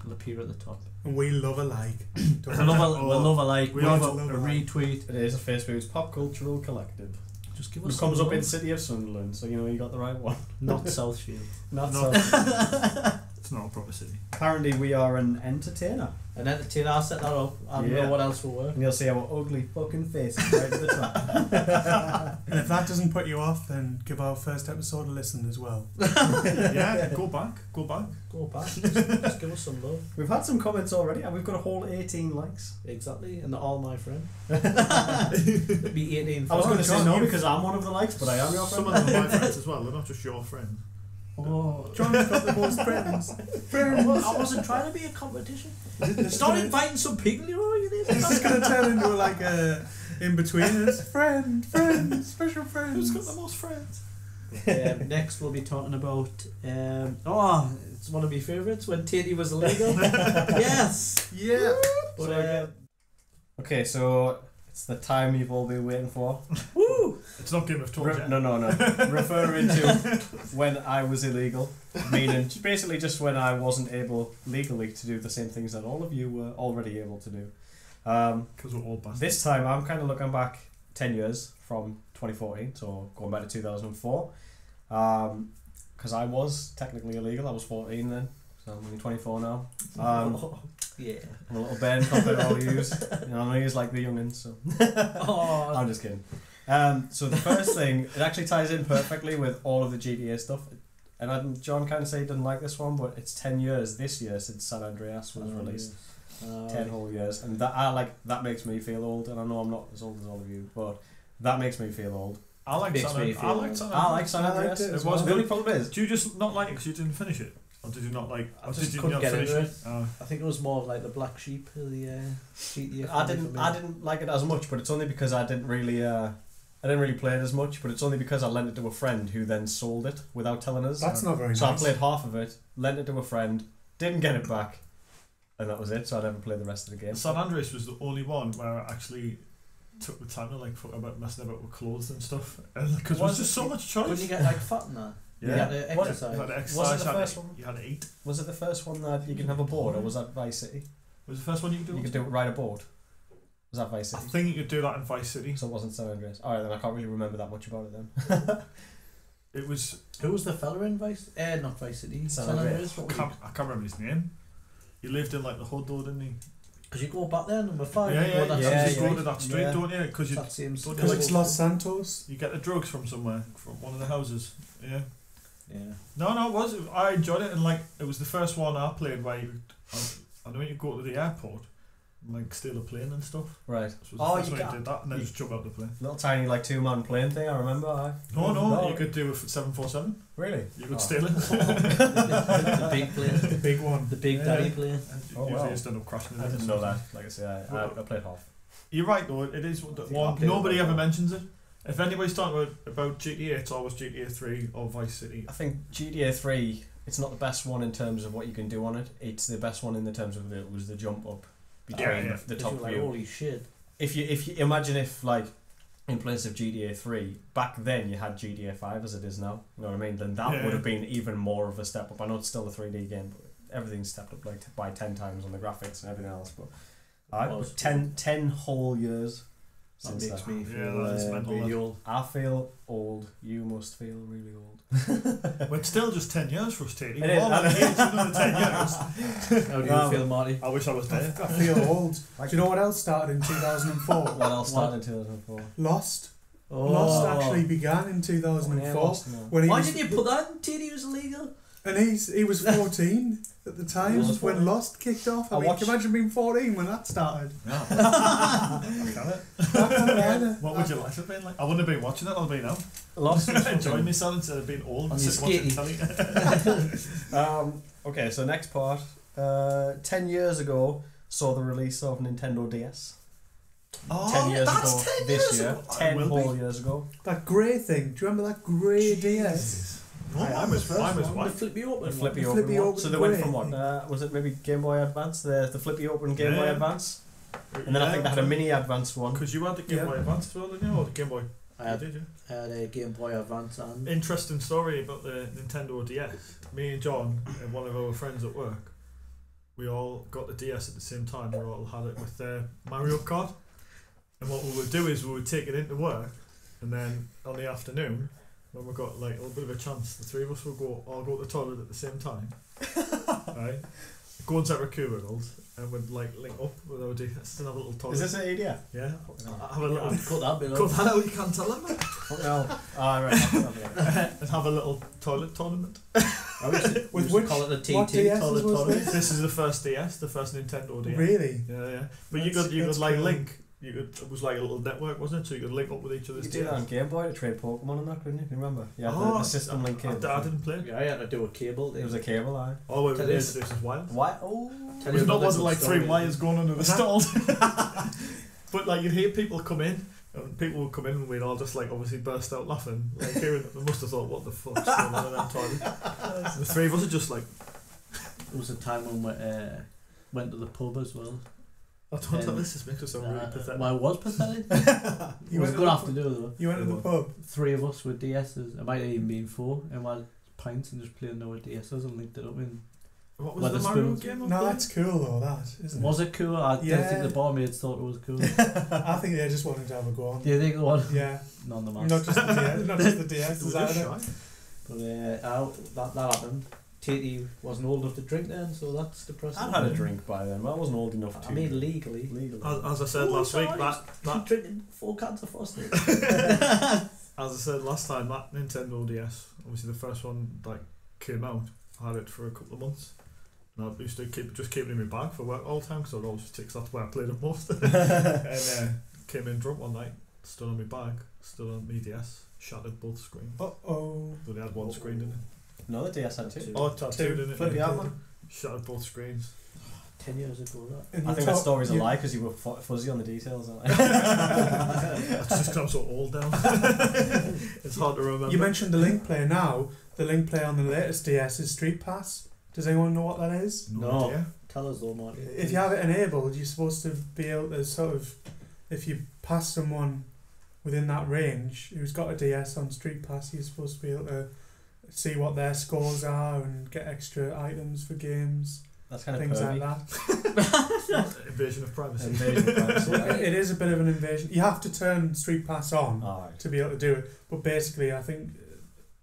will appear at the top. And we love a like. We'll love a like. We We'll also love a love a like. retweet. It is a Facebook's Pop Cultural Collective. Just give It us comes some up in love. City of Sunderland, so you know you got the right one. Not South Shield. Not No. so. It's not a proper city. Apparently, we are an entertainer, And entertain, I'll set that up. I don't Yeah. know what else will work. and you'll see our ugly fucking faces right at the top. And if that doesn't put you off, then give our first episode a listen as well. Yeah, go back. Go back. Just give us some love. We've had some comments already, and we've got a whole 18 likes. Exactly. And they're all my friend. Be 18. I was going to say John, no you- because I'm one of the likes, but I am your Some friend. of them are my friends as well. They're not just your friends. Oh, John's got the most friends. I wasn't trying to be a competition. Start inviting some people, you know. This is going to turn into like a in-betweeners. Friend, special friends. Who's got the most friends? Next we'll be talking about it's one of my favourites, when Tatey was illegal. Yes. Yeah. But Okay, so it's the time you've all been waiting for. woo! It's not Game of Thrones yet. No. Referring to when I was illegal, meaning basically just when I wasn't able legally to do the same things that all of you were already able to do. Because we're all bastards. This time I'm kind of looking back 10 years from 2014, so going back to 2004. Because I was technically illegal, I was 14 then, so I'm only 24 now. Yeah. I'm a little Ben compared to all yous. You know, I'm he's like the youngins, so. Oh, I'm just kidding. So the first thing, it actually ties in perfectly with all of the GTA stuff. And John kind of said he didn't like this one, but it's 10 years this year since San Andreas was released. 10 whole years, and that makes me feel old. And I know I'm not as old as all of you, but that makes me feel old. I like Makes me feel old. I like San I liked Andreas. it as It was well. the only problem is Do you just not like it because you didn't finish it? Or did you not like... I Or just did you couldn't not get finish into it? Oh. I think it was more of like the black sheep of the GTA. I didn't like it as much, but it's only because I didn't really play it as much. But it's only because I lent it to a friend who then sold it without telling us. That's not very So I nice. played half of it, lent it to a friend, didn't get it back, and that was it. So I never played the rest of the game. San Andreas was the only one where I actually took the time to like fuck about messing about with clothes and stuff, because there was just so much choice. Couldn't you get like fat in that? Yeah. You had to What- exercise. You had to Was exercise. it the first one? You had to eat. Was it the first one that you can have a board, or was that Vice City? Was the first one you could do? You could do ride a board. Was that Vice I City? think you could do that in Vice City. So it wasn't San Andreas. Alright, then I can't really remember that much about it then. It was. Who was the fella in Vice? Not Vice City. San San Andreas. Andreas. I can't remember his name. He lived in like the hood though, didn't he? Because you go back there, number 5. Yeah, you go that You yeah, just street. go to that street, Yeah. don't you? Because you That same don't Because you it's Los Santos. you get the drugs from somewhere, from one of the houses. Yeah. Yeah. No, it was. I enjoyed it, and like it was the first one I played where I know you go to the airport, and, like steal a plane and stuff. Right. So it was Oh, the first you one got- you did that, and then you- just jump out the plane. Little tiny like 2-man plane thing, I remember. No, you could do a 747. Really? You could Oh. steal it. The big plane. The big one. The big Yeah. daddy plane. Oh, Usually wow. just end up crashing. I didn't know that. Like I say, I played half. You're right though. It is the one. played Nobody it. ever mentions it. If anybody's talking about GTA, it's always GTA 3 or Vice City. I think GTA 3, it's not the best one in terms of what you can do on it. It's the best one in the terms of it was the jump up between Yeah. the Because top you're like, view. holy shit. If you imagine if like in place of GTA 3 back then you had GTA 5 as it is now, you know what I mean, then that Yeah. would have been even more of a step up. I know it's still a 3D game, but everything's stepped up like by 10 times on the graphics and everything else, but Well, 10 whole years That since makes that. me Yeah, feel that is mental, really that. old. I feel old. You must feel really old. Well, it's still just 10 years for us, Tatey. It We're is. all on the age of another 10 years. How do you feel, Marty? I wish I was there. I feel old. Do you know what else started in 2004? What else started in 2004? Lost. Oh. Lost actually began in 2004. Yeah, Lost, no. When he Why was- didn't you put that in? Tatey was illegal. And he was 14 at the time He was when 14. Lost kicked off. I I mean, watched- can you imagine being 14 when that started? Yeah. I can't it. I can't either. What would you like to have been like? I wouldn't have been watching it, I'll be now. Lost was Enjoying fucking- myself instead of being old On and your sitting watching telly. Okay, so next part. 10 years ago, saw the release of Nintendo DS. 10 years ago this year. 10 whole years ago. That grey thing. Do you remember that grey DS? No, mine was The white. flippy open. The flippy The open flippy one. open So they went grey from what? thing. Was it maybe Game Boy Advance? The flippy open Game Boy Yeah. Advance? And then I think they had a mini Advance one. Because you had the Game Yeah. Boy Advance as well, didn't you? Or the Game Boy? I had, Did you? I had a Game Boy Advance and Interesting story about the Nintendo DS. Me and John and one of our friends at work, we all got the DS at the same time. We all had it with Mario Kart. And what we would do is we would take it into work, and then on the afternoon, when we got like a little bit of a chance, the three of us would all go to the toilet at the same time. Right? Go in separate cubicles and would like link up with our DS and have a little toilet. Is this an idea? Yeah. Have a little. cut that bit Cut off. that out, you can't tell them. Fucking hell. Ah, right. And have a little toilet tournament. I used to, With used to which- call it the what TT. DS? Toilet was tournament. this? This is the first DS, the first Nintendo DS. Really? Yeah. But you That's- could that's like cool. link. It was like a little network, wasn't it? So you could link up with each You other's could do that on DS. Game Boy to trade Pokemon and that, couldn't you? Can you remember? Yeah, Oh, the system link cable. I didn't play it. Yeah, I had to do a cable. It was a cable, aye. Oh, wait, Tell this you- is wild. What? Oh. Tell It was you not another wasn't like good three story. wires going under the Was that- stall. But like you'd hear people come in, and people would come in and we'd all just like obviously burst out laughing. Like hearing, we must have thought, what the fuck's going on in that toilet? The three of us are just like, There was a time when we went to the pub as well. I don't know, this just makes us sound really pathetic. Well, I was pathetic. You It was went good to after the do though. You went to the pub. 3 of us with DSs. It might have even been 4, and we had pints and just playing our DSs and linked it up in. What was the Weatherspoons. Mario game? No, that's cool though, that, isn't it? Was it cool? I Yeah. don't think the barmaids thought it was cool. I think they just wanted to have a go on. Do you think it was? Yeah. None the Not just the DS, not just the DS, is that it? But that happened. Katie wasn't old enough to drink then, so that's depressing. I'd had a drink by then, but I wasn't old enough to. I mean, legally. As I said last week, Keep drinking 4 cans of Frosty. as I said last time, that Nintendo DS, obviously the first one that came out, I had it for a couple of months. And I used to keep it in my bag for work all the time because I'd always take that's where I played it most. And came in drunk one night, stood on my bag, stood on my DS, shattered both screens. Uh-oh. But they had one screen, didn't it? No, the DS had two. Oh, it had two, didn't it? Flip the Yeah. out one. Shattered both screens. 10 years ago, that. And I you think that talk- story's a you- lie because you were fuzzy on the details. Aren't That's just because I'm so old now. It's hard to remember. You mentioned the Link Play now. The Link Play on the latest DS is Street Pass. Does anyone know what that is? No. idea. Tell us though, Marty. If you have it enabled, you're supposed to be able to sort of, if you pass someone within that range who's got a DS on Street Pass, you're supposed to be able to see what their scores are and get extra items for games, That's kind of things pervy. like that. Invasion of privacy. Invasion of privacy. It is a bit of an invasion. You have to turn Street Pass on Alright. to be able to do it. But basically, I think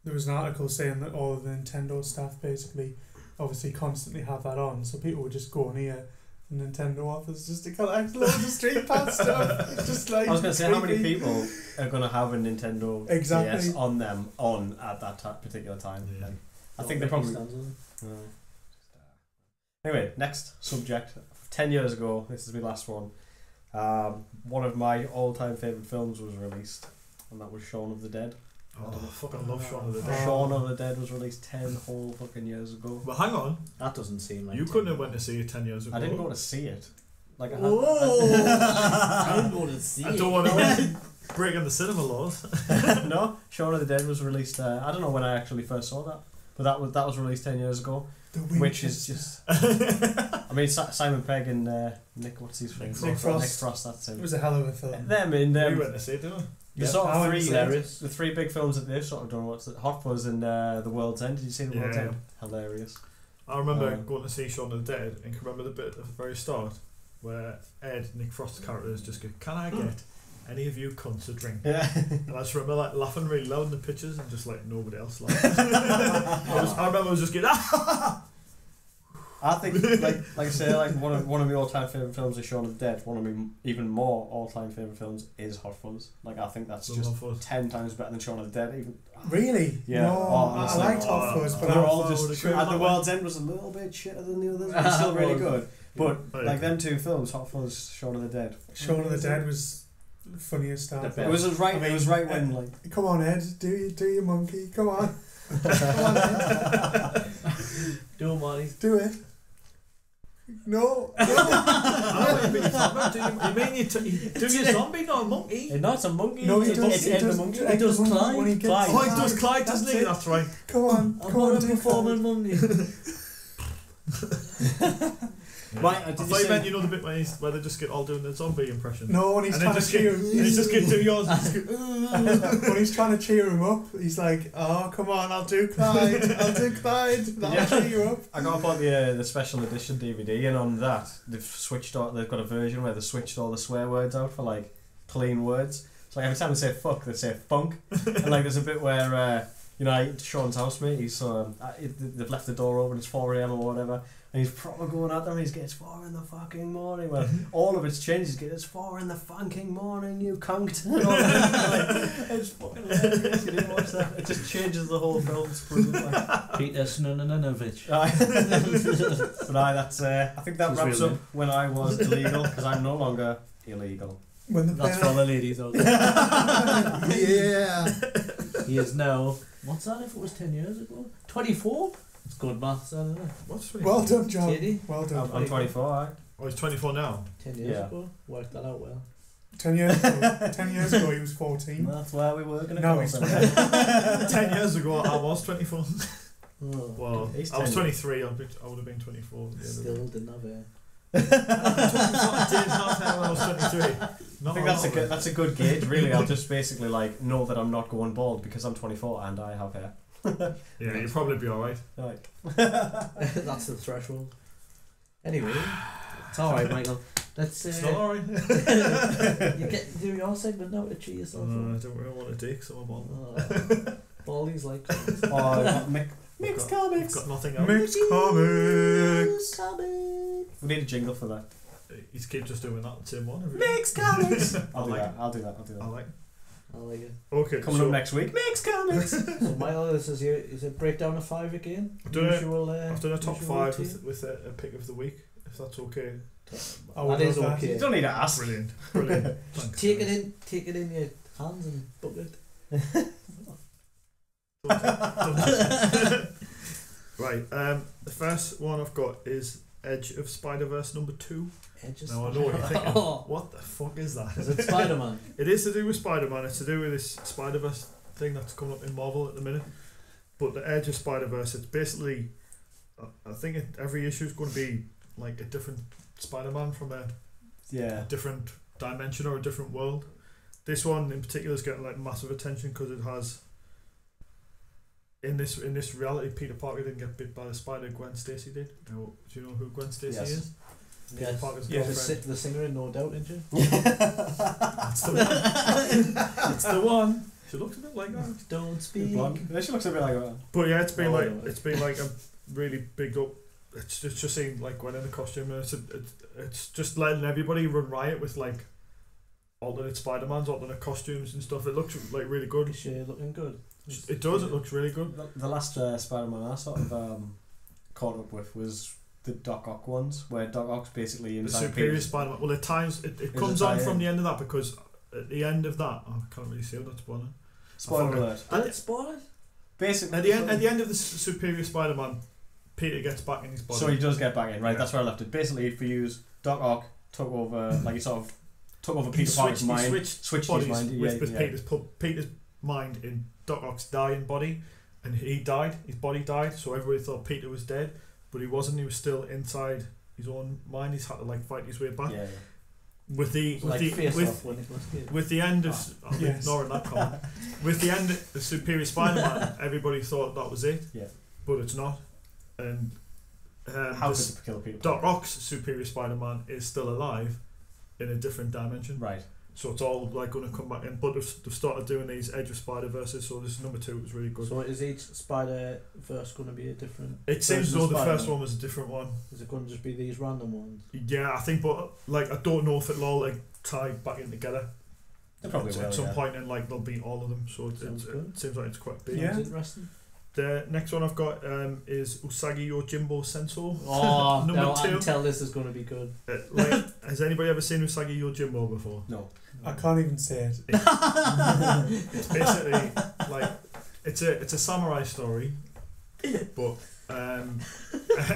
there was an article saying that all of the Nintendo staff basically obviously constantly have that on, so people would just go near the Nintendo office just to collect loads of Street Pass stuff. It's just like I was going to say, how many creepy. people are going to have a Nintendo Exactly. DS on them at that particular time? Yeah. Like, I think they probably. Stands, isn't it? Anyway, next subject. 10 years ago, this is my last one. One of my all-time favourite films was released, and that was Shaun of the Dead. Oh, I fucking love Shaun of the Dead. Shaun of the Dead was released 10 whole fucking years ago. But hang on, That doesn't seem like you 10 couldn't have years. went to see it 10 years ago. I didn't go to see it. Like I had, I didn't go to see I it. don't want to breaking the cinema laws. no, Shaun of the Dead was released. I don't know when I actually first saw that, but that was released 10 years ago. The Which is Winchester. just. I mean, Simon Pegg and Nick. What's his name? Nick Frost. Nick Frost. That's It him. was a hell of a film. Them in We them. went to see it, didn't we? You Yeah, saw I went to three see it. Hilarious. the 3 big films that they've sort of done. What's it? Hot Fuzz and The World's End. Did you see The World's Yeah. End? Hilarious. I remember Um, going to see Shaun of the Dead and can remember the bit at the very start where Ed, Nick Frost's character, is just going, "Can I get any of you cunts a drink?" Yeah. And I just remember like laughing really loud in the pictures and just like nobody else laughed. I remember I was just getting I think, like I say, like one of my all-time favourite films is Shaun of the Dead. One of my even more all-time favourite films is Hot Fuzz. Like, I think that's just 10 times better than Shaun of the Dead. Even Really? Yeah. No, I liked Hot Fuzz, but they're I all thought just. And The World's End was a little bit shitter than the others, but it's still really good. But like them two films, Hot Fuzz, Shaun of the Dead. Shaun of the Dead was the funniest stuff. It was right. I mean, it was right when like. Come on, Ed. Do your monkey. Come on. Come on, Ed. Do it, Marty. Do it. No. I don't know what you mean you do your zombie, not a monkey? No, it's a monkey. No, he It's does. Ed the monkey. He does Clyde. When he gets Clyde. Oh, he does Clyde, doesn't he? That's right. Come on. I'm Come on, not a do performing Clyde. monkey. Right, I thought you meant, you know, the bit where they just get all doing the zombie impression. No, when he's And trying then to cheer him. he's just get do yours. When he's trying to cheer him up, he's like, "Oh, come on, I'll do Clyde. I'll do Clyde. That'll cheer you up." I got bought the special edition DVD, and on that they've got a version where they switched all the swear words out for like clean words. So like every time they say fuck, they say funk. And like there's a bit where Sean's housemate, they've left the door open, it's 4 a.m. or whatever, and he's probably going at them, and he's getting, it's 4 in the fucking morning. Well, all of it's changed. He's getting, it's 4 in the fucking morning, you cunt. And all that. It's fucking hilarious. You didn't watch that. It just changes the whole film. It's brilliant. Like. Peter Snunananovich. But that's I think that She's wraps real up when I was illegal, because I'm no longer illegal. When the That's for pen- the ladies out there. Yeah. He is now. What's that if it was 10 years ago? 24? It's good maths, I don't know. What's Well done, John. Katie? Well done. I'm 24, right? Oh, he's 24 now. 10 years Yeah. ago? Worked that out well. 10 years ago. 10 years ago, he was 14. That's why we were gonna No, go he's for 10 years ago, I was 24. Oh, Well, He's I was 10. 23. I would have been 24. still didn't have it. I did half an hour when I was 23. I think that's a good gauge, really. I'll just basically like know that I'm not going bald because I'm 24 and I have hair. Yeah, you'll probably be alright. Like. That's the threshold. Anyway, it's alright, Michael. Let's It's not alright. you get to do your segment now to cheer I yourself up. don't really want to dig, so I'm on. Baldies like Oh, mixed comics. I've got nothing else. Mixed comics. We need a jingle for that. He's keep just doing that same one every Mixed comics. I'll do like that. I'll do that. I like it. I like it. Okay, Coming up next week. Mixed comics. So Michael, this is a breakdown of 5 again? I've done it. Usual, I've done a top usual 5 routine? with a pick of the week, if that's okay. I would That is love that. okay. You don't need to ask. Brilliant. Thanks. Take it in your hands and book it. Right, the first one I've got is Edge of Spider-Verse number 2. Now I know what you're thinking. What the fuck is that? Is it Spider-Man? It is to do with Spider-Man. It's to do with this Spider-Verse thing that's coming up in Marvel at the minute. But the Edge of Spider-Verse, it's basically, I think every issue is going to be like a different Spider-Man from a different dimension or a different world. This one in particular is getting like massive attention because it has, in this reality, Peter Parker didn't get bit by the spider. Gwen Stacy did. Now, do you know who Gwen Stacy Yes. is? Peter Yes. Parker's Yeah, girlfriend. the singer in No Doubt, didn't you? That's the one. It's the one. She looks a bit like that. Don't speak. Blonde. She looks a bit like that. But yeah, it's been Oh, like no. it's been like a really big up. It's just seeing like Gwen in the costume, and it's just letting everybody run riot with like alternate Spider-Mans, alternate costumes and stuff. It looks like really good. Is she looking good? It does. It looks really good. The last Spider-Man I sort of caught up with was the Doc Ock ones, where Doc Ock's basically The inside Superior Peter's. Spider-Man. Well, at times it Is comes it on tie-in? from the end of that because at the end of that, I can't really see what's spoiling. Spoiler Okay. alert. Did it spoil it? Basically, At the end of the Superior Spider-Man, Peter gets back in his body. so he does get back in, right? Yeah. That's where I left it. Basically, for you, Doc Ock took over, like he sort of took over He Peter Parker's switched mind, switched his bodies mind. with Peter's put Peter's mind in Doc Ock's dying body, and he died. His body died, so everybody thought Peter was dead, but he wasn't. He was still inside his own mind. He's had to like fight his way back. Yeah. With the Like with Face the Off when Nicolas Cage. with the end of I'm Yes. ignoring that comment. With the end of the Superior Spider-Man, everybody thought that was it. Yeah. But it's not. And How this could kill Peter Doc Parker? Ock's Superior Spider-Man is still alive in a different dimension. Right. So it's all like going to come back in, but they've started doing these Edge of Spider-Verses, so this number 2 was really good. So is each Spider-Verse going to be a different? It seems as though the Spider-Man? first one was a different one. Is it going to just be these random ones? Yeah, I think, but like I don't know if it'll all like tie back in together. They probably will, At some yeah. point, and like they'll beat all of them. So Sounds it good. seems like it's quite big. Yeah. Sounds interesting. The next one I've got is Usagi Yojimbo Senso. Oh, Number no, I 2. can tell this is going to be good. Like, has anybody ever seen Usagi Yojimbo before? No. I can't even say it. It's basically like it's a samurai story, but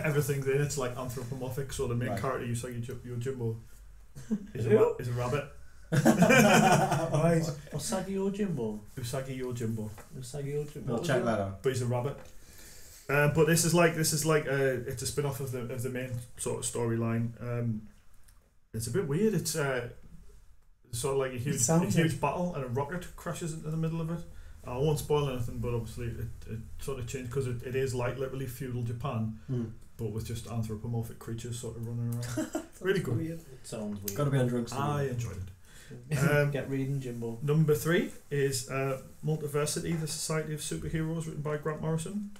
everything's in it's like anthropomorphic. So the main Right. character Usagi Yojimbo is Who? is a rabbit. Right. Usagi Yojimbo. Usagi Yojimbo, Usagi Yojimbo. We'll check that out. but he's a rabbit. But this is like it's a spin off of the main sort of storyline. It's a bit weird. It's sort of like a huge battle, and a rocket crashes into the middle of it. I won't spoil anything, but obviously it sort of changed because it is like literally feudal Japan, but with just anthropomorphic creatures sort of running around. Really good. Weird. It sounds weird. Got to be on drugs. I enjoyed it. Get reading, Jimbo. Number 3 is Multiversity, the Society of Superheroes, written by Grant Morrison.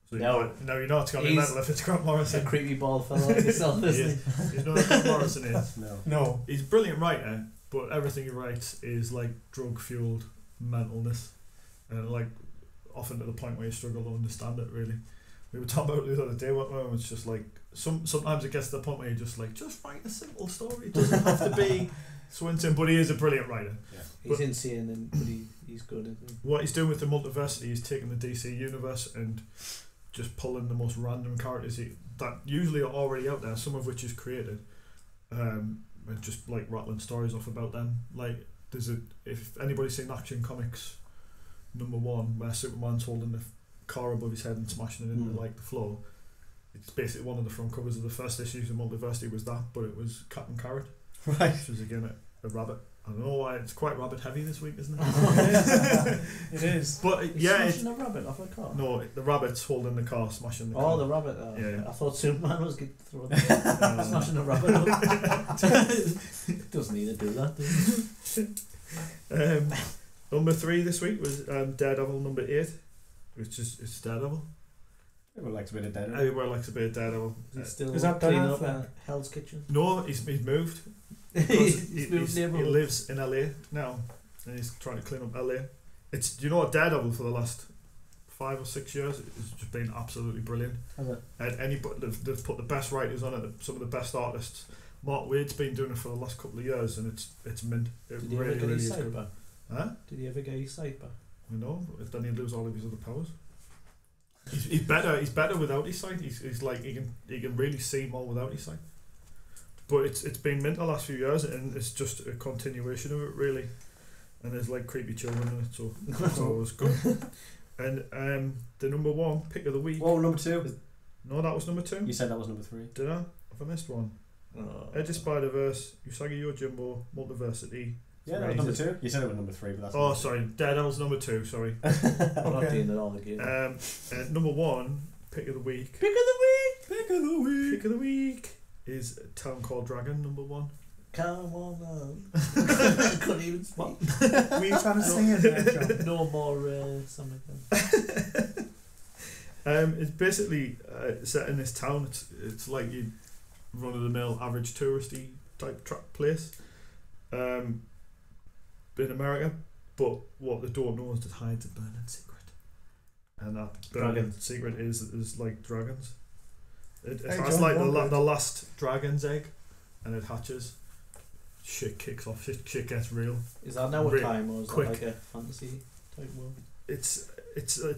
So No. you're not. It's got to be He's metal if it's Grant A Morrison. creepy bald fellow like yourself, isn't he? He's not what Grant Morrison is. No. No. He's a brilliant writer, but everything he writes is like drug-fueled mentalness, and like often to the point where you struggle to understand it. Really, we were talking about it the other day. It's just like sometimes it gets to the point where you're just like, just write a simple story. It doesn't have to be so insane. But he is a brilliant writer. Yeah. He's insane, but he's good, isn't he? What he's doing with the multiversity, he's taking the DC universe and just pulling the most random characters that usually are already out there, some of which is created, and just like rattling stories off about them. Like if anybody's seen Action Comics #1 where Superman's holding the car above his head and smashing it into like the floor, it's basically one of the front covers of the first issues of Multiversity was that, but it was Captain Carrot, Right. which was again a rabbit. I don't know why it's quite rabbit heavy this week, isn't it? It is. But He's yeah, smashing a rabbit off a car. no, the rabbit's holding the car, smashing the car. Oh, the rabbit. Yeah. I thought Superman was getting thrown. Smashing a rabbit up. Doesn't need to do that, does he? Number 3 this week was Daredevil number 8, which is it's Daredevil. Everyone likes a bit of dead. Everyone likes a bit of Daredevil. Is he still Is that Ben cleaning up Affleck? Hell's Kitchen? No, he's moved. He's moved He neighbourhood. lives in LA now, and he's trying to clean up LA. Do you know what, Daredevil for the last 5 or 6 years has just been absolutely brilliant. Has it? And they've put the best writers on it, some of the best artists. Mark Waid's been doing it for the last couple of years, and it's mint. It Did he really, ever get really his is sight good. back? Huh? Did he ever get his sight back? I know. Then he'd lose all of his other powers. He's better. He's better without his sight. He's like he can really see more without his sight. But it's been mint the last few years, and it's just a continuation of it really. And there's like creepy children in it, so it's always good. And the number 1 pick of the week. Whoa, number 2. No, that was number 2. You said that was number 3. Did I? Have I missed one? Edge of Spider-Verse, Usagi Yojimbo, Multiversity. Yeah, that was number 2. You said it was number 3, but that's. Oh, sorry, Daredevil's number 2. Sorry. I'm not Okay. doing it all again. Number 1 pick of the week. Pick of the week! Pick of the week. Pick of the week is A Town Called Dragon. Number 1. Come on now. I couldn't even speak. Were you trying to sing it there, John? No more something like that. It's basically set in this town. It's like your run of the mill average touristy type place in America, but what they don't know is it hides a burning secret, and that burning secret is that there's like dragons. It has John, like one the last dragon's egg, and it hatches. Shit kicks off. Shit gets real. Is that now a Real time or is quick. that like a fantasy type world? It's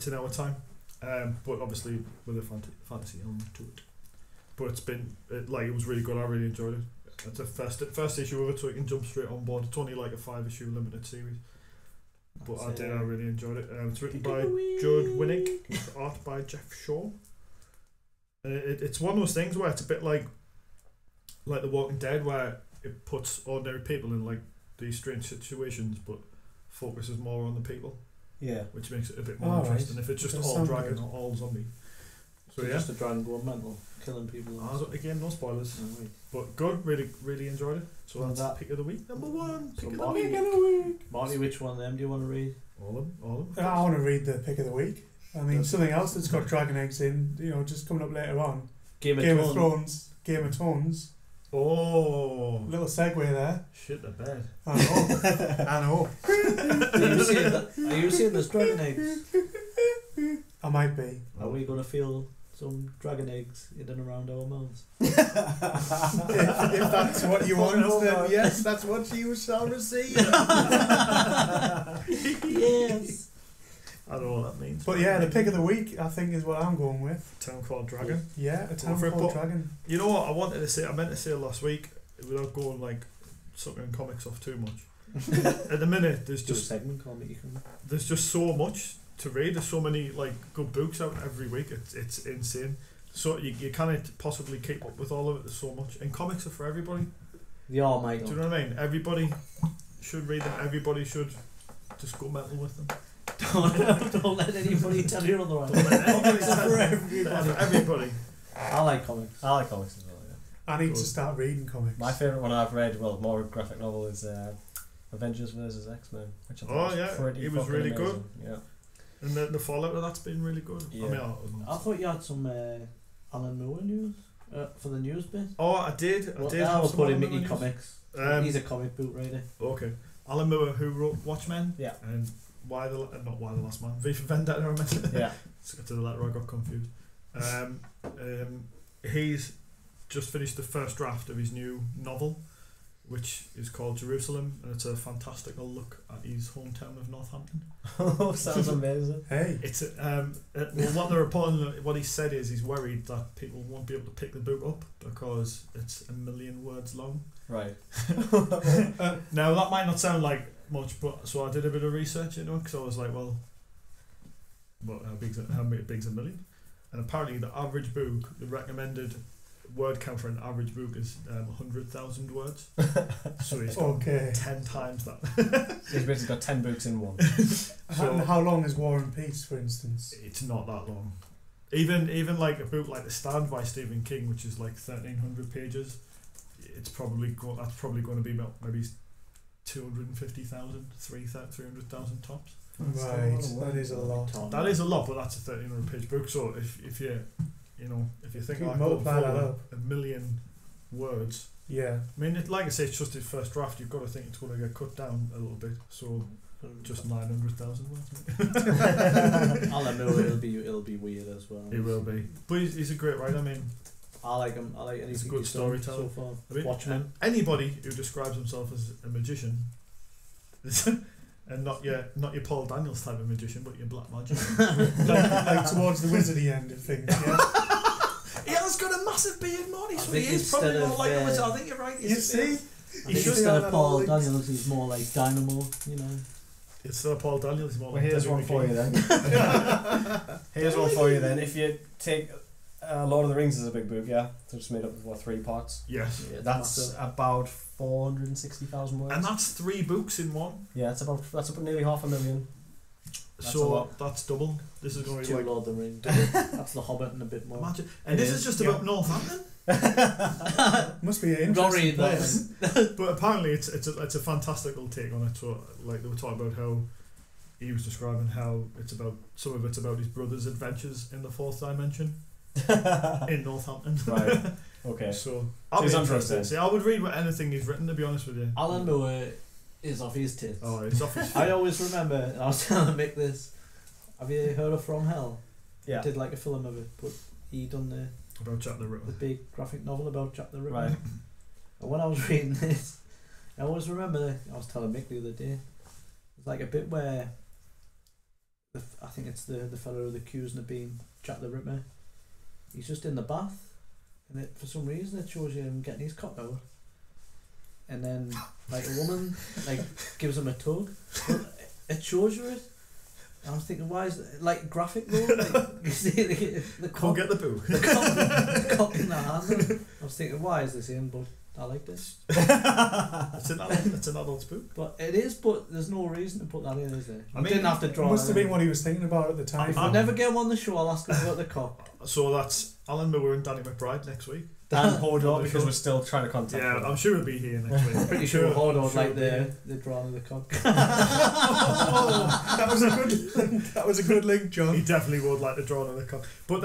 in our time, but obviously with a fantasy element to it. But it was really good. I really enjoyed it. It's a first issue of it, so you can jump straight on board. It's only like a 5-issue limited series, but I really enjoyed it. It's written by Judd Winnick, with art by Jeff Shaw. It's one of those things where it's a bit like The Walking Dead, where it puts ordinary people in like these strange situations, but focuses more on the people. Yeah. Which makes it a bit more Oh, interesting. right. If it's just That all sounds dragon good. or all zombie, So yeah. Just a dragon going mental, killing people. Again, no spoilers. Oh, right. But good, really enjoyed it. So And that's that- pick of the week. Number one. So Pick of the Marty, week. Marty, which one of them do you want to read? All of them. I want to read the pick of the week. I mean, something else that's got dragon eggs in, just coming up later on. Game of Thrones. Game of Thrones. Oh. Little segue there. Shit the bed. I know. I know. Are you seeing there's dragon eggs? I might be. Are we going to feel some dragon eggs in and around our mouths? if that's what you want, then yes, that's what you shall receive. Yes. I don't know what that means. But yeah, the pick of the week, I think, is what I'm going with. Town Called Dragon. Yeah, a town for it, called but- Dragon. You know what I meant to say last week without going like sucking comics off too much. At the minute there's Do a just segment called Mickey Comic. there's just so much to read. There's so many like good books out every week. It's insane. So you can't possibly keep up with all of it. There's so much. And comics are for everybody. The All Might. Do you know what I mean? Everybody should read them. Everybody should just go mental with them. Don't let anybody tell you otherwise. Comics are for everybody. I like comics. I like comics as well, yeah. I need to start reading comics. My favourite one I've read, well, more graphic novel, is Avengers vs. X-Men, which I thought was pretty it was fucking really amazing. good. Yeah. And the fallout of that's been really good. Yeah. I mean, I thought you had some Alan Moore news for the news bit. I did. Well, did. I'll have some put in Alan Mickey Moore news. Comics. He's a comic book writer. Okay. Alan Moore, who wrote Watchmen. Yeah. And not Why the Last Man. V for Vendetta, I meant. Yeah. Let's get to the letter, I got confused. He's just finished the first draft of his new novel, which is called Jerusalem, and it's a fantastical look at his hometown of Northampton. Oh, sounds amazing. Hey. It's what they're reporting, what he said is he's worried that people won't be able to pick the book up because it's 1 million words long. Right. Now that might not sound like much, but so I did a bit of research into it because I was like, well, how big's a million? And apparently the average book, the recommended word count for an average book is 100,000 words. So he's got 10 times that. He's basically got 10 books in one. So And how long is War and Peace, for instance? it's not that long. Even like a book like The Stand by Stephen King, which is like 1,300 pages, it's probably that's probably going to be about maybe 250,000, 300,000 tops. Right, that is a lot. That is a lot, but that's a 1,300 page book. So if you think You like multiply that up. 1 million words, Yeah. I mean, like I say, it's just his first draft. You've got to think it's going to get cut down a little bit. So just 900,000 words. Alan Moore, it'll be weird as well. It will be, but he's a great writer. I mean, I like him. I like anything He's a good he's done storyteller. so far. I mean, Watchmen. anybody who describes himself as a magician, and not your Paul Daniels type of magician, but your black magic. like towards the wizardy end of things, yeah. He has got a massive beard, Marty, so he think is probably instead more of, like a wizard. I think you're right. You see? I He think should instead be of on Paul that Daniels, he's more like Dynamo, you know. Instead of Paul Daniels, he's more Well, like here's Debbie one for McGee. you then. Here's one for you then. If you take Lord of the Rings is a big book, yeah. So it's made up of 3 parts. Yes. Yeah, That's about 460,000 words. And that's 3 books in one. Yeah, that's about nearly 500,000. That's a so lot. that's double. This is going to Two be like Lord of the Rings. That's the Hobbit and a bit more. imagine. And It this is, is just yeah. about Northampton. Must be an Don't interesting read that. place. But apparently it's a fantastical take on it. So like they were talking about how he was describing how some of it's about his brother's adventures in the 4th dimension in Northampton. Right. Okay. So I'll be it's interested. interesting. See, I would read anything he's written, to be honest with you. Alan Moore is off his tits. Oh, it's off his I always remember, and I was telling Mick this, have you heard of From Hell? Yeah. He did like a film of it, but he done the about Jack the Ripper. big graphic novel about Jack the Ripper. Right. And when I was reading this, I always remember, I was telling Mick the other day, there's like a bit where, I think it's the fellow who's accusing of being Jack the Ripper, he's just in the bath, and for some reason it shows you him getting his cock out, and then like a woman like gives him a tug, but it shows you it. I was thinking, why is it like graphic though? Like, you see the Can't cock, get the book. the cock in the hand. I was thinking, why is this in? But I liked it. It's an adult book. But it is, but there's no reason to put that in, is there? I You mean, didn't have to It draw must it have in. been what he was thinking about at the time. If we never get him on the show, I'll ask him about the cock. So that's Alan Moore and Danny McBride next week. Dan Hodor, Probably because sure. we're still trying to contact Yeah, him. I'm sure he'll be here next week. Pretty sure Hodor would sure like he'll be the drawing of the cock. That was a good link. That was a good link, He John. definitely would like the drawing of the cock. But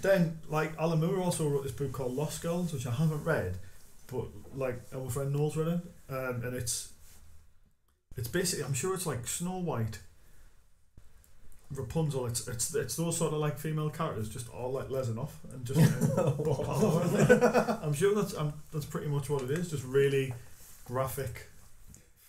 then like Alan Moore also wrote this book called Lost Girls, which I haven't read, but like our friend Noel's read it, and it's basically, I'm sure it's like Snow White, Rapunzel. It's those sort of like female characters just all like lesing off and just. I'm sure that's pretty much what it is. Just really graphic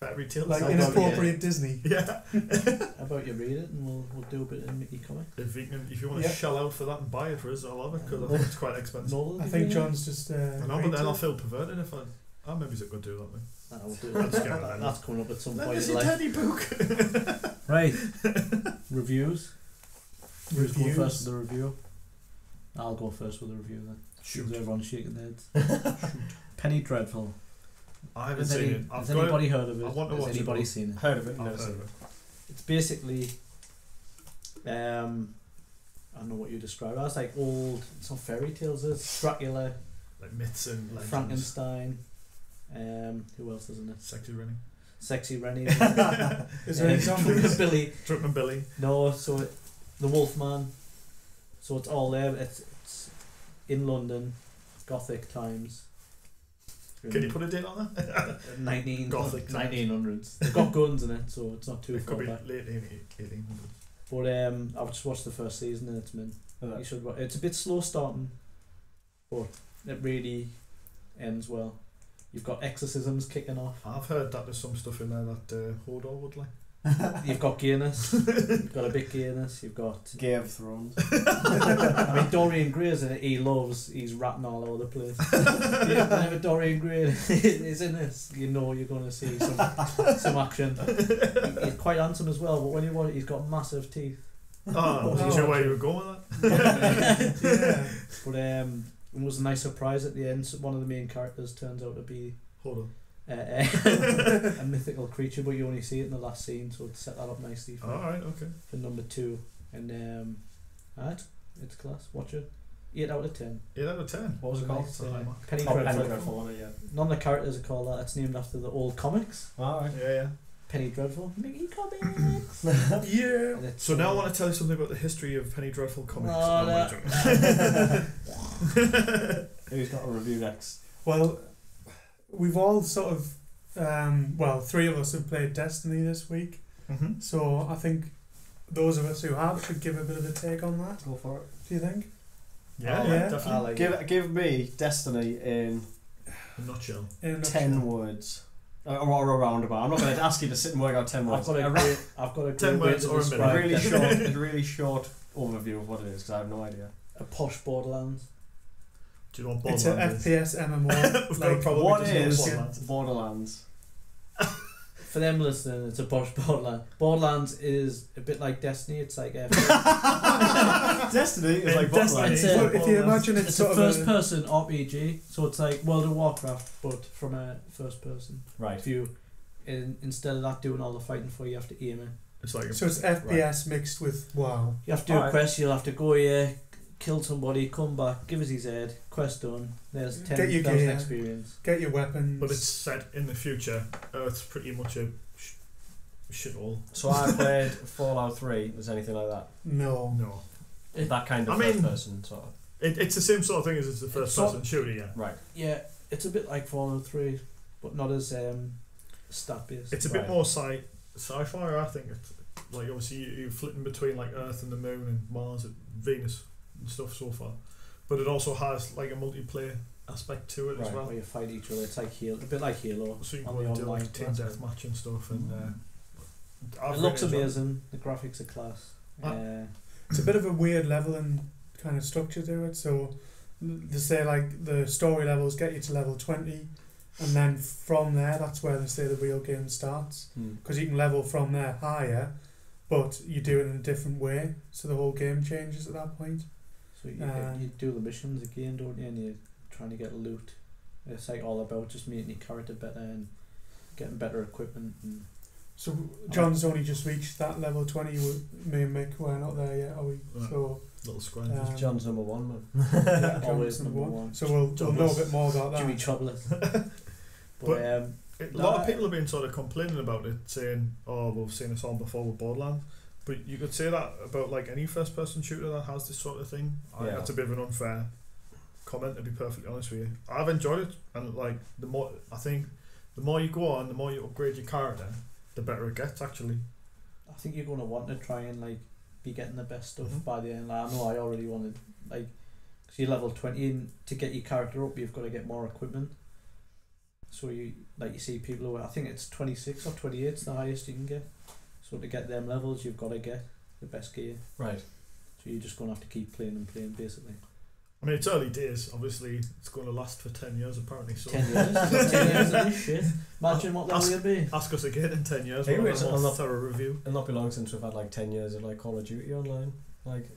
fairy tales. Like Sounds inappropriate Disney. Yeah. How about you read it and we'll do a bit of Mickey comic? If you want to Yeah. shell out for that and buy it for us, I'll have it because I think it's quite expensive. Noel, I did think you John's just. I know, agreed but then to I'll it. feel perverted if I. Oh, maybe it's a good do that then. We'll do Let's that. get it then. That's coming up at some Let point me in see life. Teddy book. Right. Reviews. Who's going Reviews. first with the review? I'll go first with the review then. Shoot. Everyone's shaking their heads. Penny Dreadful. I haven't Has, seen any, it. has I've got anybody it. heard of it? I want to Has watch it, anybody though. seen it? Heard of it? I've Never heard seen of it. it. It's basically, I don't know what you describe it as, like old, some fairy tales. It's Dracula, Like myths and legends. Frankenstein. Who else is in it? Sexy Rennie. Sexy Rennie. Is there any zombies? Billy. Drunk and Billy. No, so the Wolfman. So it's all there. It's in London, Gothic times. Can you put a date on that? 1900s. Gothic times. They've got guns in it, so it's not too It far could be back. late 1800s. But I've just watched the first season and it's been. You should. It's a bit slow starting, but it really ends well. You've got exorcisms kicking off. I've heard that there's some stuff in there that Hodor would like. You've got gayness. You've got a bit gayness. You've got. Game of Thrones. I mean, Dorian Gray's in it. He's ratting all over the place. Whenever Dorian Gray is in this, you know you're going to see some action. He's quite handsome as well, but when you watch it, he's got massive teeth. Oh, is that where you were going with that? Yeah. But it was a nice surprise at the end. So one of the main characters turns out to be Hold on. a mythical creature, but you only see it in the last scene, so to set that up nicely for, Alright, okay. for number 2. And it's class. Watch it. 8 out of 10. 8 out of 10. What was it called? It's a high mark. Penny Oh, Dreadful. Penny Dreadful, wasn't it? Yeah. None of the characters are called that. It's named after the old comics. Alright. Yeah. Penny Dreadful. Mickey Comics. Yeah. And it's, So now I want to tell you something about the history of Penny Dreadful comics. Oh, No, I'm joking. Who's got a review next? Well, we've all sort of, 3 of us have played Destiny this week, Mhm. so I think those of us who have should give a bit of a take on that. Go for it. Do you think? Yeah, Yeah. definitely. I like it. Give me Destiny in A nutshell. In a 10 nutshell. words. Or a roundabout. I'm not going to ask you to sit and work out 10 I've words. got a great, I've got a 10 great way words to or a minute. describe Destiny. a really short overview of what it is, because I have no idea. A posh Borderlands. Do you know what It's an Borderlands is? FPS MMO. We've got a like, problem. What with this is Borderlands. Borderlands? For them listening, it's a posh Borderlands. Borderlands is a bit like Destiny. It's like a Destiny is like Destiny. It's Borderlands. a- Well, if you imagine it's it's a sort of first person RPG, so it's like World of Warcraft, but from a first person Right. view. Instead of that doing all the fighting for you, have to aim it. It's like So it's FPS mixed with WoW. You have to do a Alright. quest. You'll have to go here, kill somebody, come back, give us his head. Quest done. There's Get your 10,000 gear. experience. Get your weapons. but it's set in the future. Earth's pretty much a shithole. So I played Fallout 3. Was anything like that? no. No. That kind of I mean- first person sort of. It's the same sort of thing as it's the first sort- person shooter, yeah. Right. Yeah, it's a bit like Fallout 3, but not as stat based. It's a Right. bit more sci-fi, I think. It's like obviously you're flitting between like Earth and the Moon and Mars and Venus and stuff so far, but it also has like a multiplayer aspect to it as Right. well. Where you fight each other. It's like Halo, a bit like Halo. So you on can go the and do online like team platform. deathmatch and stuff, and I've It looks really enjoyed amazing. The graphics are class. It's a bit of a weird level and kind of structure to it. So they say like the story levels get you to level 20, and then from there that's where they say the real game starts. Because you can level from there higher, but you do it in a different way. So the whole game changes at that point. So you do the missions again, don't you? And you're trying to get loot It's like all about just making your character better and getting better equipment. And So John's only just reached that level 20. Me and Mick, we're not there yet, are we? Right. So Little scrounges. John's number one, man. yeah, Always John's number number one. one. So we'll know a bit more about that. Jimmy Troubleth. But a lot of that- people have been sort of complaining about it, saying, "Oh, we've seen this on before with Borderlands." But you could say that about like any first-person shooter that has this sort of thing. I think Yeah. that's a bit of an unfair comment, to be perfectly honest with you. I've enjoyed it, and like the more you go on, the more you upgrade your character, the better it gets. Actually, I think you're going to want to try and like be getting the best stuff Mhm. by the end. Like, I know I already wanted, like, because you're level 20 and to get your character up, you've got to get more equipment. So you see people who, I think it's 26 or 28 is the highest you can get. So to get them levels, you've got to get the best gear. Right. So you're just going to have to keep playing and playing, basically. I mean, it's early days. Obviously, it's going to last for 10 years apparently. So 10 years? 10 years of this shit. Imagine what level you'll be. ask us again in 10 years. Hey, We'll wait, have a I'm more not- thorough review. It'll not be long since we've had like 10 years of like Call of Duty online. Like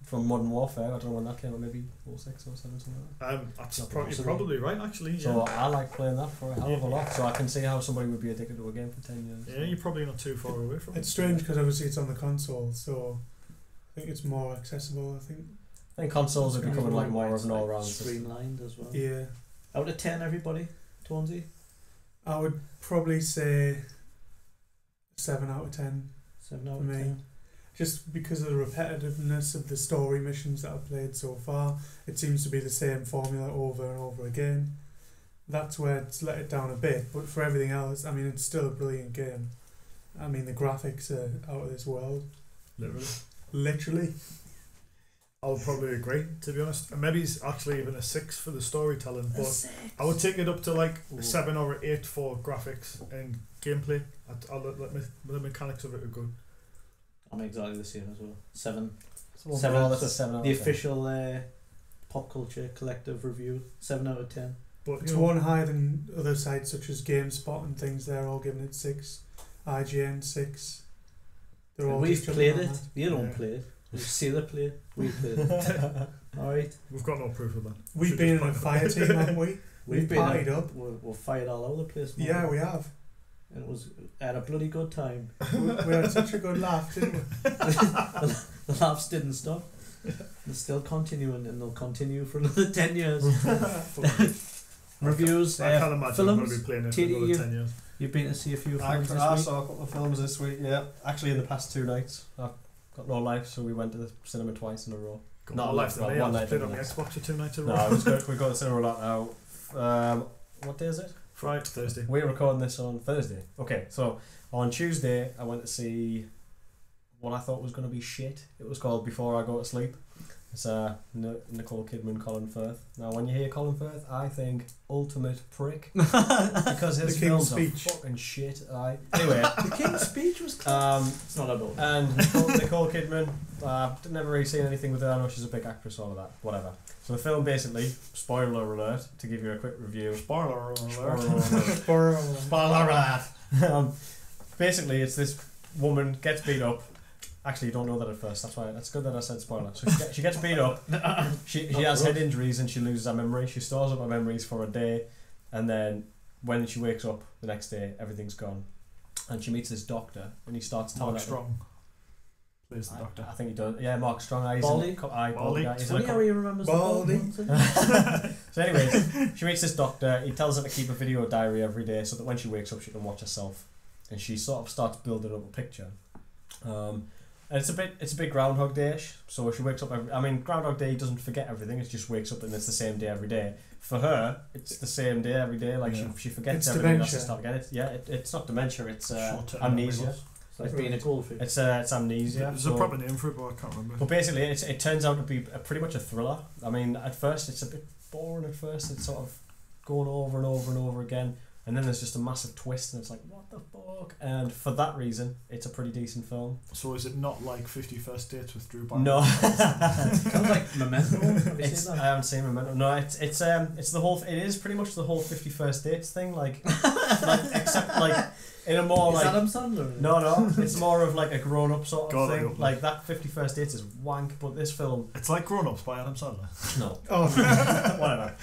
from Modern Warfare, I don't know when that came out, maybe 06 or 07, something like that. That's Not you're possible. probably right, actually. Yeah. So I like playing that for a hell of a lot. So I can see how somebody would be addicted to a game for 10 years. Yeah, you're probably not too far away from it. It's strange because obviously it's on the console, so I think it's more accessible. I think. I think consoles are It's gonna becoming be like more of an Like, all-round system. streamlined as well. Yeah, Out of 10, everybody, Tonesy? I would probably say 7 out of 10. 7 out For of me. 10. Just because of the repetitiveness of the story missions that I've played so far, it seems to be the same formula over and over again. That's where it's let it down a bit, but for everything else, I mean, it's still a brilliant game. I mean, the graphics are out of this world. Literally. I would probably agree, to be honest. And maybe it's actually even a 6 for the storytelling, but I would take it up to like a 7 or 8 for graphics and gameplay. The mechanics of it are good. I'm exactly the same as well. 7. So Seven, overall, that's so a 7 out The of 10. official pop culture collective review. 7 out of 10. But It's you know, one higher than other sites such as GameSpot and things. They're all giving it 6. IGN 6. They're all We've just jumping played on it. that. You don't Yeah. play it. You see the play. We played it. Alright. we've got no proof of that. We've Should been in just a point fire it out. team, haven't we? We've been partied up. We're fired all over the place. man. Yeah, we have. And it was had a bloody good time. We had such a good laugh, didn't we? The laughs didn't stop. They're still continuing, and they'll continue for another 10 years. Reviews. I can't imagine I'm going to films. be playing it for TD, another 10 years. You've been to see a few I films this saw week. a couple of films this week, yeah. Actually, in the past 2 nights. I've got no life, so we went to the cinema twice in a row. Got Not more life than well, me. one I night just played and on the the next. Xbox for 2 nights in a No, row. it was good. We got to the cinema a lot now. What day is it? Friday, Thursday. We're recording this on Thursday. Okay, so on Tuesday I went to see what I thought was going to be shit. It was called Before I Go to Sleep. It's Nicole Kidman, Colin Firth. Now, when you hear Colin Firth, I think ultimate prick because his The King's films Speech. are fucking shit. Anyway, The King's Speech was it's not about and Nicole Kidman, never really seen anything with her. I know she's a big actress, all of that, whatever. So the film basically, spoiler alert, to give you a quick review. Spoiler Spoiler alert. alert. Spoiler alert. Basically, it's this woman gets beat up. Actually, you don't know that at first. That's good that I said spoiler. So she gets beat up. She has head injuries and she loses her memory. She stores up her memories for a day, and then when she wakes up the next day, everything's gone. And she meets this doctor, and he starts telling Mark her. Strong plays the I doctor. think he does. Yeah, Mark Strong. He's Baldy? in Baldy. Baldy. Guy. He's in a funny how he remembers the Baldy. bald ones. So anyways, she meets this doctor. He tells her to keep a video diary every day so that when she wakes up she can watch herself, and she sort of starts building up a picture. And it's a bit Groundhog Day-ish. So she wakes up Groundhog Day doesn't forget everything. It just wakes up and it's the same day every day. For her, it's the same day every day. Like Yeah. she forgets It's everything. And has to dementia. start again. It's not dementia. It's Short-term amnesia. memory loss. It's like being a goldfish. It's amnesia. There's So- a proper name for it, but I can't remember. But basically, it turns out to be pretty much a thriller. I mean, at first it's a bit boring. At first, it's sort of going over and over and over again, and then there's just a massive twist, and it's like, what the fuck? And for that reason, it's a pretty decent film. So is it not like 50 First Dates with Drew Barrymore? Sounds No, like Memento. Have you I seen that? haven't seen Memento. No, it's the whole. It is pretty much the whole 50 First Dates thing. Like except like in a more Is like Adam Sandler? no, it's more of like a grown-up sort of God, I thing. hope Like that 50 First Dates is wank, but this film, It's like Grown Ups by Adam Sandler. no, Oh, whatever.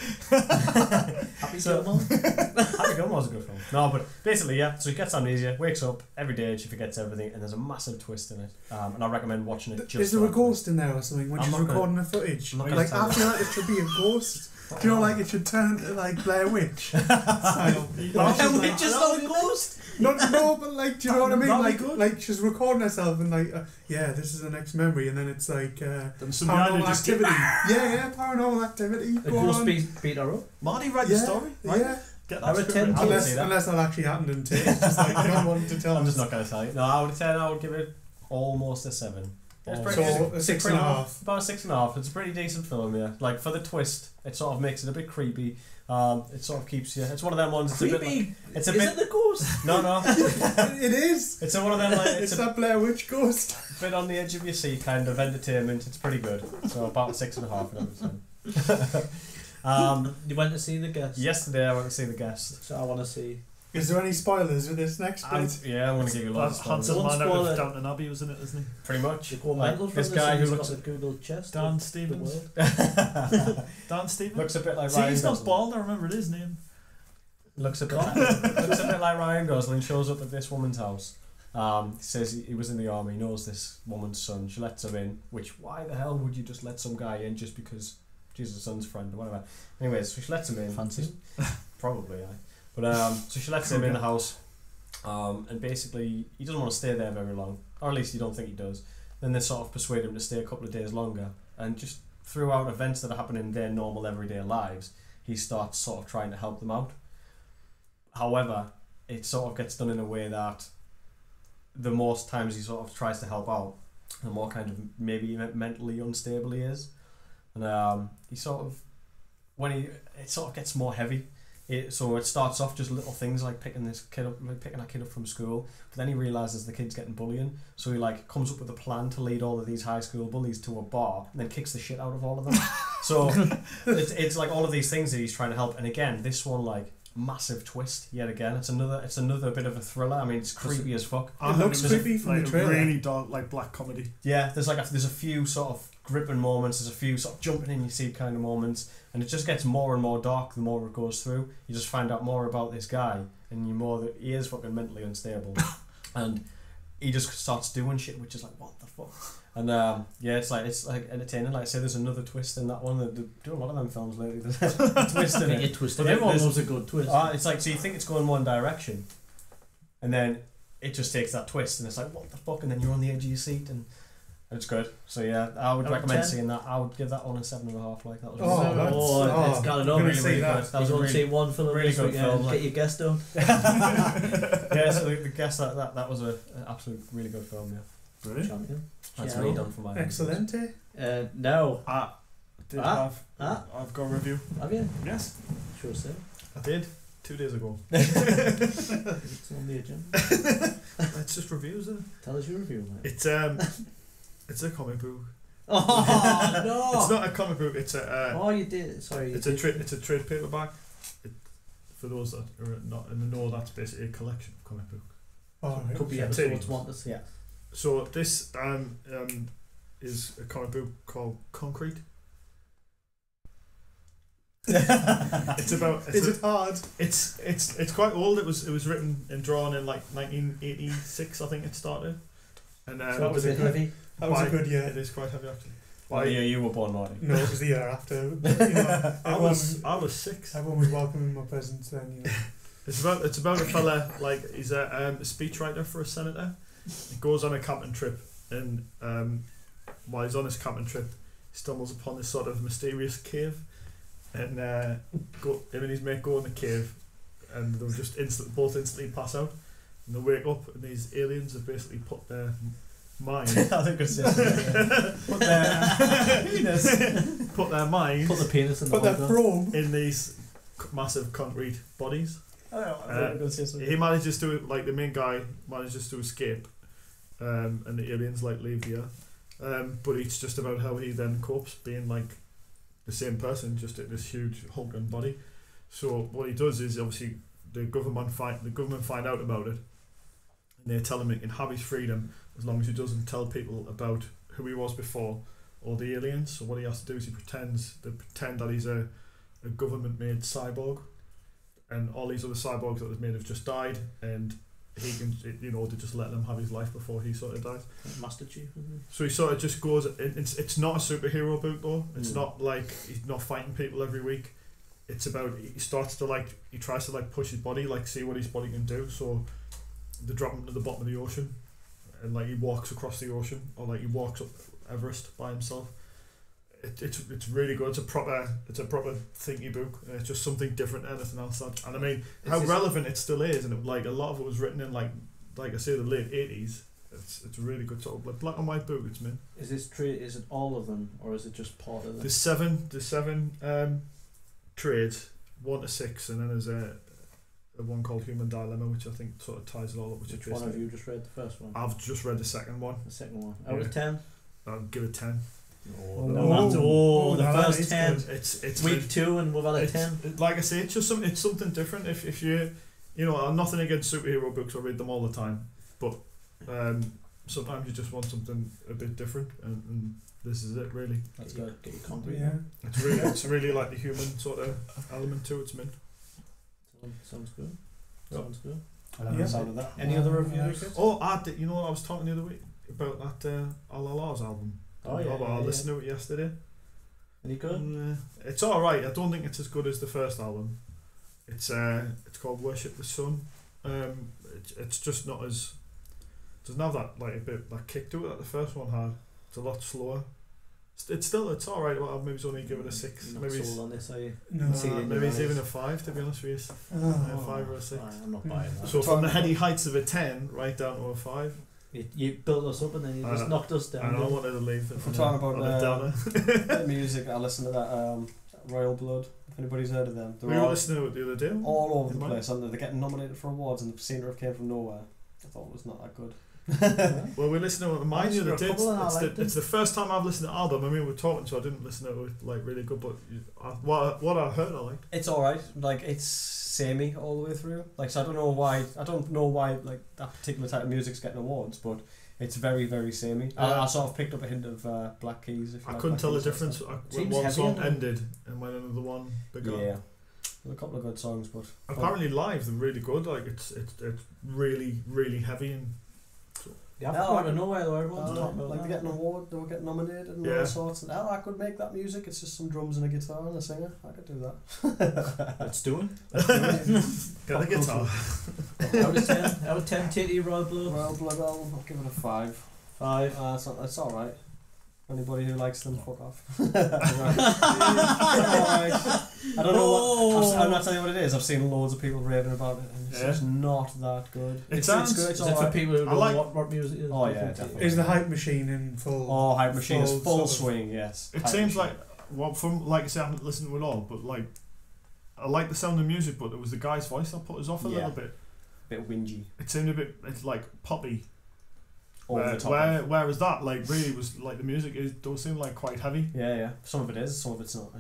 Happy So- Gilmore? Happy Gilmore was a good film. No, but basically, yeah. So he gets amnesia, wakes up every day, she forgets everything, and there's a massive twist in it. And I recommend watching it. Just is there a for that ghost in there or something when I'm she's not gonna- recording the footage? I'm not gonna Like, tell I you. feel like it should be a ghost. Do you know, like, it should turn into, like, Blair Witch? Like, Blair Witch is not a ghost. no, but, like, do you know what I mean? That'd be Like, good. like she's recording herself and, like, yeah, this is the next memory, and then it's, like, Then some guy who paranormal just activity. Yeah, paranormal activity. A Go ghost on. beat her up. Marty, write the Yeah, story. Right? Yeah. Get I that would script tend written. to- Unless- Unless, see that. unless that actually happened and it's just like no one to tell I'm us. just not gonna tell you. No, out of 10, I would give it almost a 7. It's pretty, So, it's a 6.5. about a 6.5. It's a pretty decent film, yeah. Like for the twist, it sort of makes it a bit creepy. It sort of keeps you. It's one of them ones. It's a bit. Creepy. Like, it's a Is bit. it the ghost? No. It is. It's one of them. Like, It's it's a that Blair Witch ghost. bit on the edge of your seat kind of entertainment. It's pretty good. So about a 6.5 out of 10. You went to see The Guest. Yesterday I went to see The Guest. So I want to see. Is there any spoilers with this next bit? Yeah, I'm going to give you lots of Handsome spoilers. One man out spoiler. of Downton Abbey was in it, isn't he? Pretty much. You go Like, mental from this this guy and who he's looks got a Google chest. Dan of Stevens. the world. Dan Stevens. looks a bit like See, Ryan he's not Gosling. bald. I remembered his name. Looks a bit like Ryan Gosling. Shows up at this woman's house. Says he was in the army. Knows this woman's son. She lets him in. Which, why the hell would you just let some guy in just because she's his son's friend or whatever? Anyways, so she lets him in. Fancy. Probably, yeah. But so she lets him in the house. And basically he doesn't want to stay there very long, or at least you don't think he does. Then they sort of persuade him to stay a couple of days longer, and just throughout events that are happening in their normal everyday lives, he starts sort of trying to help them out. However, it sort of gets done in a way that the most times he sort of tries to help out, the more kind of maybe mentally unstable he is. And he sort of, it sort of gets more heavy. So it starts off just little things like picking a kid up from school, but then he realises the kid's getting bullying, so he like comes up with a plan to lead all of these high school bullies to a bar and then kicks the shit out of all of them. So it's like all of these things that he's trying to help, and again this one like massive twist yet again. It's another bit of a thriller. I mean, it's creepy as fuck. It looks creepy from like the trailer. Really dark, like black comedy. Yeah, there's a few sort of gripping moments, there's a few sort of jumping in your seat kind of moments, and it just gets more and more dark the more it goes through. You just find out more about this guy, and you more that he is fucking mentally unstable, and he just starts doing shit which is like, what the fuck. And yeah, it's like entertaining. Like I say, there's another twist in that one. They do a lot of them films lately. There's a twist in it. It twisted. But Everyone there's- loves a good twist. It's like, so you think it's going one direction, and then it just takes that twist, and it's like, what the fuck, and then you're on the edge of your seat, and it's good. So yeah, I would Out of recommend 10? seeing that. I would give that one a 7.5. Like that was Oh, really, that's- it's got it I'm on. gonna really, see really that. good. That You was want to really, see one film really this good weekend, film, like- get your guest done. yeah. So the guess that was an absolute really good film. Yeah, Brilliant. Champion. that's Yeah. me done for my Excellent. No. I've got a review. Have you? Yes, Sure, sir. I did 2 days ago. It's on the agenda. It's just reviews, isn't it? Tell us your review, mate. It's a comic book. Oh no! It's not a comic book. It's a Oh, you did. Sorry. it's a trade paperback. For those that are not in the know, that's basically a collection of comic books. All right. Could be Yeah, episodes titties. want to see. Yeah. So this is a comic book called Concrete. It's about. Is it hard? It's quite old. It was written and drawn in like 1986, I think it started. And So that was a bit heavy. That was a good year. It is quite heavy actually. Well, yeah, you were born, Marty. No, it was the year after. But, you know, I was 6. everyone was welcoming my presents then. You know. It's about a fella, like he's a speechwriter for a senator. He goes on a camping trip, and while he's on his camping trip, he stumbles upon this sort of mysterious cave, and him and his mate go in the cave, and they'll just both instantly pass out, and they wake up, and these aliens have basically put their mind. I think it's put their penis. Put their mind Put the penis in But the that holder. probe. in these massive concrete bodies. I think it's He manages to, like, the main guy manages to escape, and the aliens like leave the earth. But it's just about how he then copes being like the same person, just in this huge hulking body. So what he does is obviously the government find out about it, and they tell him he can have his freedom as long as he doesn't tell people about who he was before or the aliens. So what he has to do is they pretend that he's a government-made cyborg, and all these other cyborgs that was made have just died, and he can, they just let him have his life before he sort of dies. Master Chief, isn't he? So he sort of just goes. It's not a superhero book though. It's not like he's not fighting people every week. It's about he tries to push his body, see what his body can do. So they drop him to the bottom of the ocean, and he walks across the ocean, or he walks up Everest by himself. It's really good. It's a proper thinky book. It's just something different than anything else. And I mean, how relevant it still is, and a lot of it was written in like I say the late 80s. It's a really good sort of black and white book. It's mint. Is it all of them, or is it just part of them? There's seven trades, 1 to 6, and then there's a one called Human Dilemma, which I think sort of ties it all up. Which one have you just read? The first one. I've just read the second one. The second one. Out of 10. I'll give it 10. The first 10. It's week 2 and we've had a 10. Like I say, it's something different. If you I'm nothing against superhero books. I read them all the time, but sometimes you just want something a bit different, and this is it really. That's good. Get your concrete. Yeah. It's really like the human sort of element to it. It's mint. Sounds good. Yep. Sounds good. I like the sound of that. Any other reviews? Oh, I was talking the other week about that Al-Allah's album. I listened to it yesterday. Any good? It's alright. I don't think it's as good as the first album. It's called Worship the Sun. It's just not as, doesn't have that a bit that kick to it that the first one had. It's a lot slower. It's alright. Well, maybe it's only give it a 6. You're maybe not sold on this, are you? No. maybe it's even a 5, to be honest with you. A 5 or a 6. I'm not buying that. So from the heady heights of a 10 right down to a 5. You built us up and then you just knocked us down. I know, I wanted to leave. I'm talking about the music. I listened to that Royal Blood. If anybody's heard of them, we were listening to it the other day. All over the place, and they're getting nominated for awards, and the singer of came from nowhere. I thought it was not that good. Well, we listened to mine the other day. It's the first time I've listened to the album. I mean, we're talking, so I didn't listen to it really good, but what I heard, I liked. It's alright. It's samey all the way through. So I don't know why that particular type of music's getting awards, but it's very, very samey. I sort of picked up a hint of Black Keys. I couldn't tell the difference when one song ended and when another one began. Yeah. There's a couple of good songs, but apparently live they're really good. It's really, really heavy and. Yeah, out of nowhere though, everyone's talking about they get an award, they were getting nominated and all sorts. And I could make that music. It's just some drums and a guitar and a singer. I could do that. Let's do it. Get the guitar. Out of 10, Titty Royal Blood. Royal Blood album, I'll give it a 5. 5. It's alright. Anybody who likes them, fuck off. I don't know I'm not telling you what it is. I've seen loads of people raving about it, and it's just not that good. It's good. Is it for people who don't know what music is? Oh yeah, definitely. Is the Hype Machine in full? Oh, Hype Machine is full swing. Yes. It seems like from I say I haven't listened to it all, but I like the sound of the music, but it was the guy's voice that put us off a little bit. Bit whingy. It seemed a bit poppy. Whereas that really was the music does seem quite heavy. Yeah. Some of it is, some of it's not.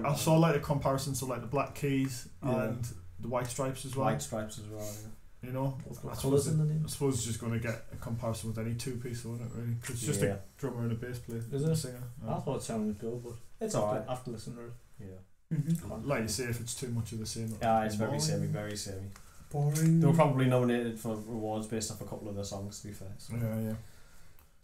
I saw a comparison to the Black Keys and the White Stripes as well. White Stripes as well. Yeah. I suppose it's just going to get a comparison with any two-piece, wouldn't it? Really, 'cause it's just a drummer and a bass player. Is it? A singer. I thought it sounded good, but it's alright. After listening to it. Yeah. Mm-hmm. Like you say, if it's too much of the same. Yeah, it's very samey, very samey. Boring. They were probably nominated for awards based off a couple of their songs, to be fair. So. Yeah.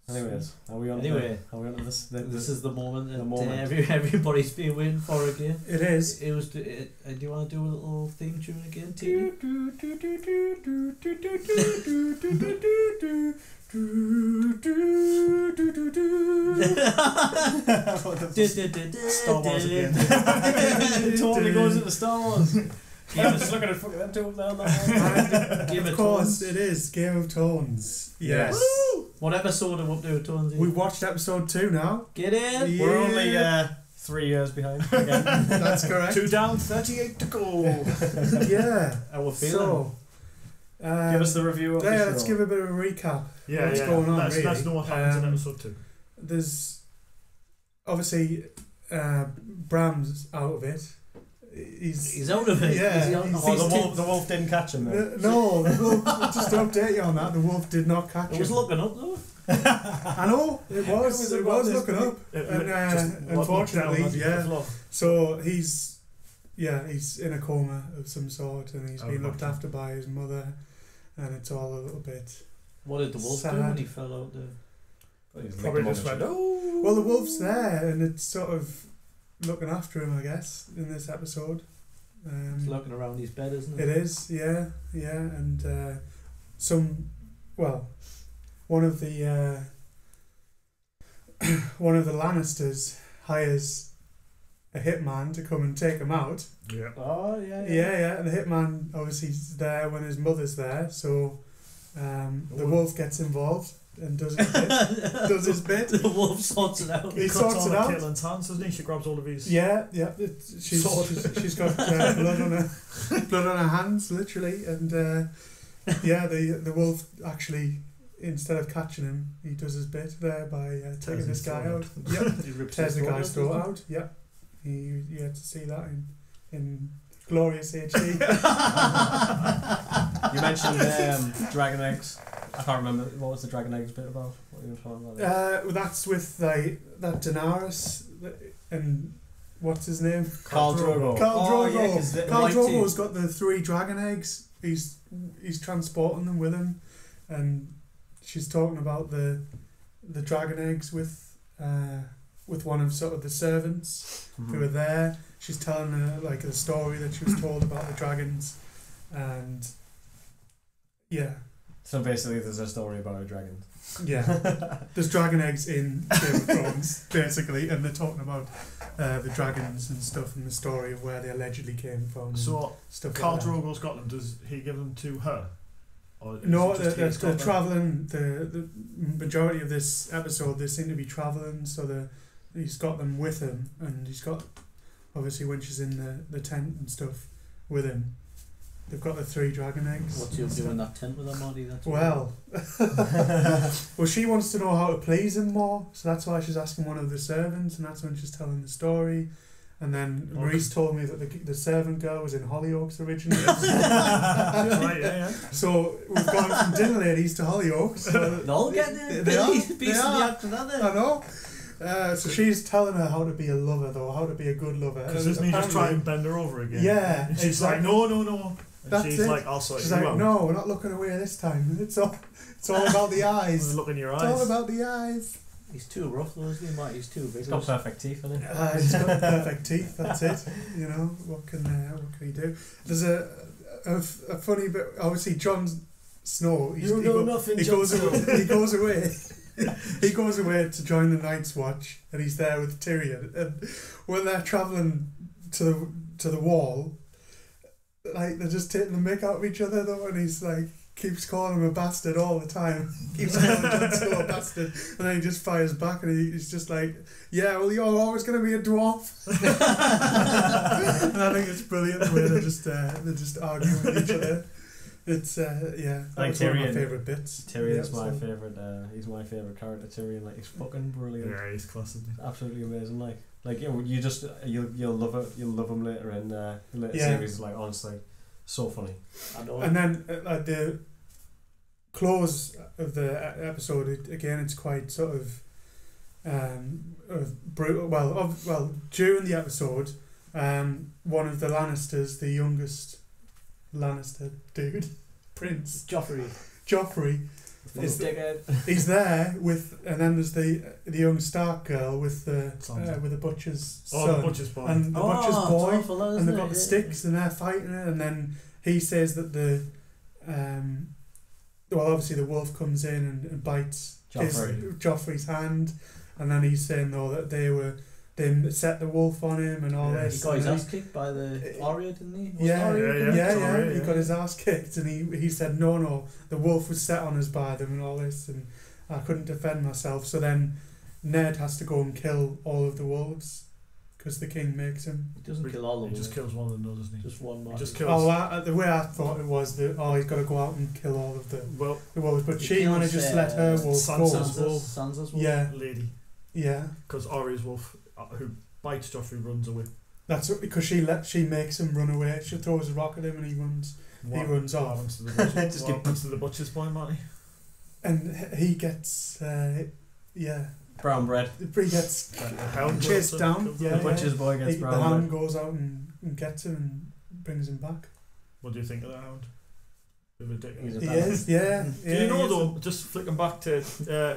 Anyways, are we on to this? This is the moment that everybody's been waiting for again. It is. Do you want to do a little theme tune again, T? Star Wars again. It totally goes into Star Wars. I'm just looking at fucking them two up there on that one. Of course, it is Game of Thrones. Yes. Woo! What episode of Up to Tones? We watched episode 2 now. Get in. Yeah. We're only 3 years behind. Again. That's correct. 2 down, 38 to go. Yeah. Our feeling. So, give us the review of the show. Let's give a bit of a recap. Yeah, what's going on, let's know what happens in episode 2. There's obviously Bram's out of it. he's out of it. Yeah, Is he on- he's- oh, The wolf didn't catch him though. no, the wolf, just to update you on that, the wolf did not catch I him. was looking up though. I know, it was looking up. And unfortunately, so he's in a coma of some sort, and he's been looked after by his mother, and it's all a little bit. What did the wolf do when he fell out there? Probably just went, oh. Well, the wolf's there, and it's sort of looking after him, I guess, in this episode. It's looking around his bed, isn't it? It is, yeah, and one of the Lannisters hires a hitman to come and take him out. Yeah. Oh yeah. Yeah, and the hitman obviously is there when his mother's there, so the wolf gets involved and does his bit. The wolf sorts it out. He sorts it out. Caitlin's hands, doesn't he? She grabs all of his. Yeah. She's got blood on her hands, literally, and the wolf actually, instead of catching him, he does his bit there by taking this guy out. Yep, He rips tears his the guy's throat out. Yep, you had to see that in glorious HD. You mentioned dragon eggs. I can't remember what was the dragon eggs bit about. What were you talking about? Well, that's with that Daenerys and what's his name? Khal Drogo. Khal Drogo. 'cause the Khal white Drogo's got the 3 dragon eggs. He's transporting them with him, and she's talking about the dragon eggs with one of sort of the servants who were there. She's telling her like the story that she was told about the dragons, and yeah. So basically, there's a story about a dragon. Yeah, there's dragon eggs in Game of Thrones, basically, and they're talking about the dragons and stuff and the story of where they allegedly came from. So, stuff Khal like that. Drogo's got them. Does he give them to her? Or is No, it just he's got they're them? travelling. The majority of this episode, they seem to be travelling, so he's got them with him, and he's got, obviously, when she's in the tent and stuff with him, they've got the 3 dragon eggs. What's he up doing in that tent with her, Marty? Well, she wants to know how to please him more, so that's why she's asking one of the servants, and that's when she's telling the story. And then Maurice told me that the servant girl was in Hollyoaks originally. Right, yeah. So we've gone from dinner ladies to Hollyoaks. So They're all getting it. They are. Piece of They the are. act of that. I know. So she's telling her how to be a lover, though, how to be a good lover. Because doesn't he just try and bend her over again? Yeah. And she's like, no. And That's she's it. like, I'll sort She's you like, out. no, we're not looking away this time. It's all about the eyes. Look in your It's eyes. all about the eyes. He's too rough, though, isn't he, Marty? He's too big. He's got perfect teeth, hasn't he? He's got perfect teeth. That's it. You know what can he do? There's a funny bit. Obviously, Jon Snow. He goes away. He goes away to join the Night's Watch, and he's there with Tyrion. And when they're travelling to the wall, like they're just taking the mick out of each other, though, and he's like keeps calling him a bastard all the time. Keeps calling Jon Snow a bastard, and then he just fires back, and he's just like, "Yeah, well, you're always going to be a dwarf." And I think it's brilliant the way they're just arguing with each other. It's that Like was one of my Tyrion. favourite bits. Tyrion's my favourite. He's my favourite character. Tyrion, like, he's fucking brilliant. Yeah, he's class, isn't he? Absolutely amazing. Like you'll love it. You'll love him later in the later series. Like, honestly, so funny. And then at the close of the episode, it's quite sort of brutal. Well, during the episode, one of the Lannisters, the youngest Lannister dude, Prince Joffrey, he's there with, and then there's the young Stark girl with the butcher's son. The butcher's boy. And the butcher's boy, it's awful, and they've got it? the sticks, and they're fighting it, and then he says that obviously the wolf comes in and bites Joffrey's hand, and then he's saying though that they set the wolf on him and all this. He got his ass kicked by the Arya, didn't he? Yeah. He got his ass kicked, and he said no, the wolf was set on us by them and all this, and I couldn't defend myself. So then Ned has to go and kill all of the wolves because the king makes him. He doesn't kill all of them. He just kills one of them, doesn't he? Just one more. He just kills. The way I thought it was that he's got to go out and kill all of the wolves, but she kills, manages to let her wolf go. Sansa's wolf. Yeah, lady. yeah. Because Arya's wolf, who bites Joffrey, runs away. That's because she makes him run away. She throws a rock at him and he runs off. What happens to the butcher's boy, Marty? And he gets brown bread. He gets Hound chased down. The butcher's boy gets The brown hound bread. goes out and gets him and brings him back. What do you think of the hound? He's He a is, yeah. Do you know though? Just flicking back to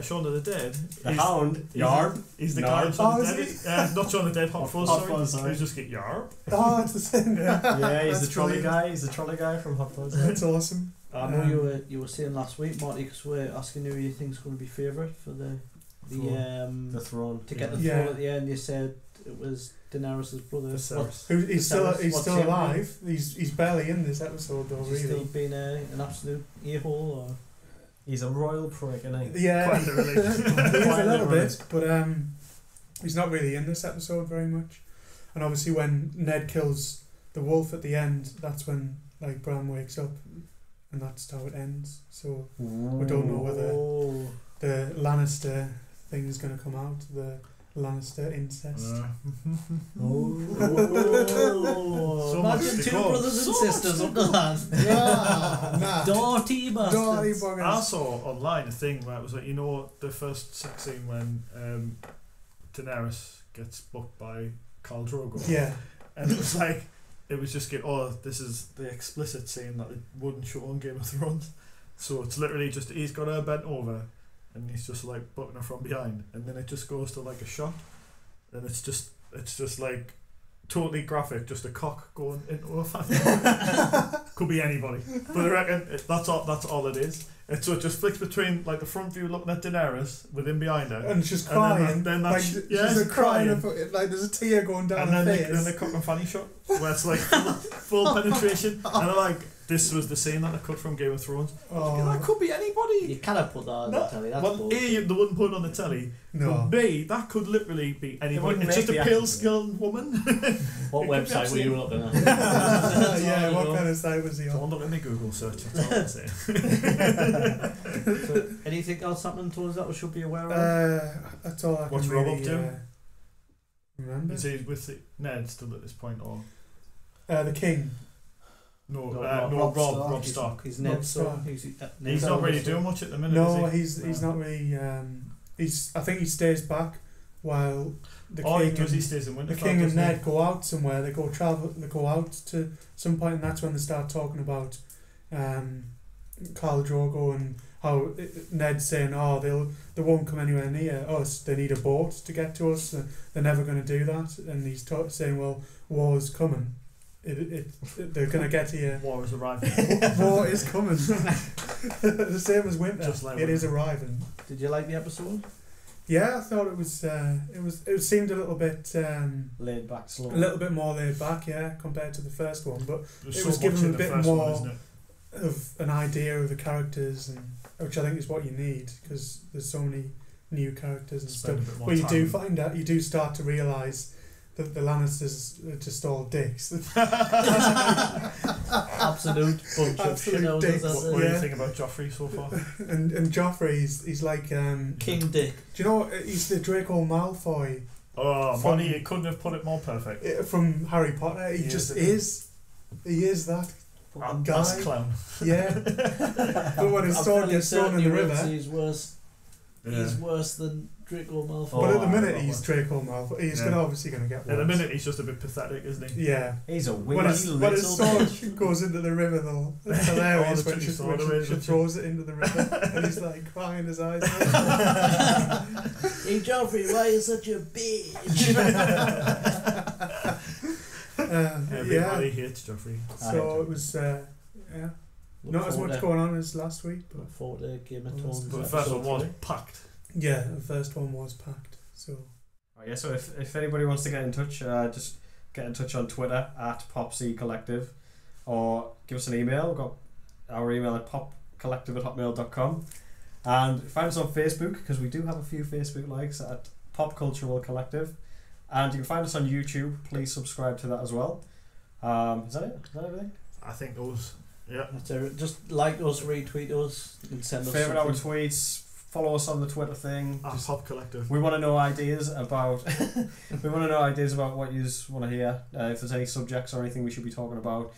Shaun of the Dead. The hound, Yarb. He's the Yarb. guy in Shaun of Oh, the is Dead. Not Shaun of the Dead. Hot Fuzz. Hot Fuzz, sorry. He's just get Yarb. Oh, it's the same. Yeah, he's That's the trolley brilliant. guy. He's the trolley guy from Hot Fuzz. That's awesome. I know you were saying last week, Marty, because we're asking who you think's going to be favourite for the throne. to get the Yeah. throne at the end. You said it was Daenerys' brother. Viserys. He's still What's him? alive. He's barely in this episode though, Has he still really. been an absolute a-hole, or He's a royal prick, isn't he? Yeah, Quite literally. he is a Quite little literally. bit, but he's not really in this episode very much. And obviously, when Ned kills the wolf at the end, that's when like Bran wakes up, and that's how it ends. So we don't know whether oh, the Lannister thing is going to come out, the Lannister incest. So imagine much to two go. brothers and So sisters much under that. Yeah, nah. Dirty Dirty bastards. I buggers. saw online a thing where it was like, you know, the first sex scene when Daenerys gets booked by Khal Drogo. Yeah, And it was like, it was just this is the explicit scene that it wouldn't show on Game of Thrones. So it's literally just, he's got her bent over and he's just like butting her from behind. And then it just goes to like a shot. And it's just like totally graphic, just a cock going into a family. Could be anybody. But I reckon that's all it is. And so it just flicks between like the front view looking at Daenerys with him behind her. and she's And then crying. then like that's, she's crying. crying. Like there's a tear going down And her then face. the cock and fanny shot where it's like full penetration. And I'm like, this was the scene that I cut from Game of Thrones. Oh. That could be anybody. You cannot put that on the telly. That's Well, bullshit. A, they wouldn't put it on the telly. No. But B, that could literally be anybody. wouldn't It's just make a the pale actors skinned woman. What It could be website were you looking at? Yeah, what kind of site was he on? Don't look at my Google search. That's all I'm saying. So, anything else happening towards that we should be aware of? That's all I What's can Rob really up to? remember. Is he with Ned still at this point, or The king. no? Rob Stark. Rob Stark. He's Rob Ned Stark. Stark. He's not really doing much at the minute. No, is he? he's not really. I think he stays back while the Oh, king. because he and, stays in Winterfell. the king and doesn't he? Ned go out somewhere. They go out to some point, and that's when they start talking about Khal Drogo and how Ned's saying, "Oh, they won't come anywhere near us. They need a boat to get to us. They're never going to do that." And he's saying, "Well, war's coming. They're going to get here. War is arriving. War is coming." The same as winter. Just like it is winter. arriving. Did you like the episode? Yeah, I thought it was. It seemed a little bit. Laid back, slow. A little bit more laid back, yeah, compared to the first one, but There's It so was much given in a the bit first more- one, isn't it? of an idea of the characters, and which I think is what you need because there's so many new characters and Spend a stuff. bit more Well, you do time. find out, you do start to realise that the Lannisters are just all dicks. Absolute bunch of Absolute shithousers. dicks. that's What it. do you Yeah. think about Joffrey so far? and Joffrey, he's like, do King Dick. you know what? He's the Draco Malfoy Oh, From- Money, you couldn't have put it more perfect. From Harry Potter. He He just is. He is that. Guy. Ass clown. Yeah. But when his I'm sword fairly gets thrown certain in the you will river. say He's worse. He's worse than Draco Malfoy. But at the Oh, minute I he's love Draco Malfoy. He's Yeah. obviously going to get worse. At the minute, he's just a bit pathetic, isn't he? Yeah. He's a When wingy his little sword bitch. goes into the river, though, it's hilarious Oh, the when she, tricky sword away, she doesn't she? throws it into the river and he's like crying his eyes out. Hey Joffrey, why are you such a bitch? Everybody Yeah. hates Joffrey. So it was, yeah, not as much going on as last week, but Look forward to Game of But Thrones. But the first one episode was 3. packed. yeah, the first one was packed. So Oh, yeah, so if anybody wants to get in touch, just get in touch on Twitter at Popsy Collective, or give us an email. We've got our email at popcollective@hotmail.com, and find us on Facebook because we do have a few Facebook likes at Pop Cultural Collective, and you can find us on YouTube. Please subscribe to that as well. Is that it? Is that everything? I think those. Yeah. That's it. Just like us, retweet us, and send us Favorite our something. tweets, follow us on the Twitter thing. Pop Collective. We want to know ideas about what you want to hear. If there's any subjects or anything we should be talking about,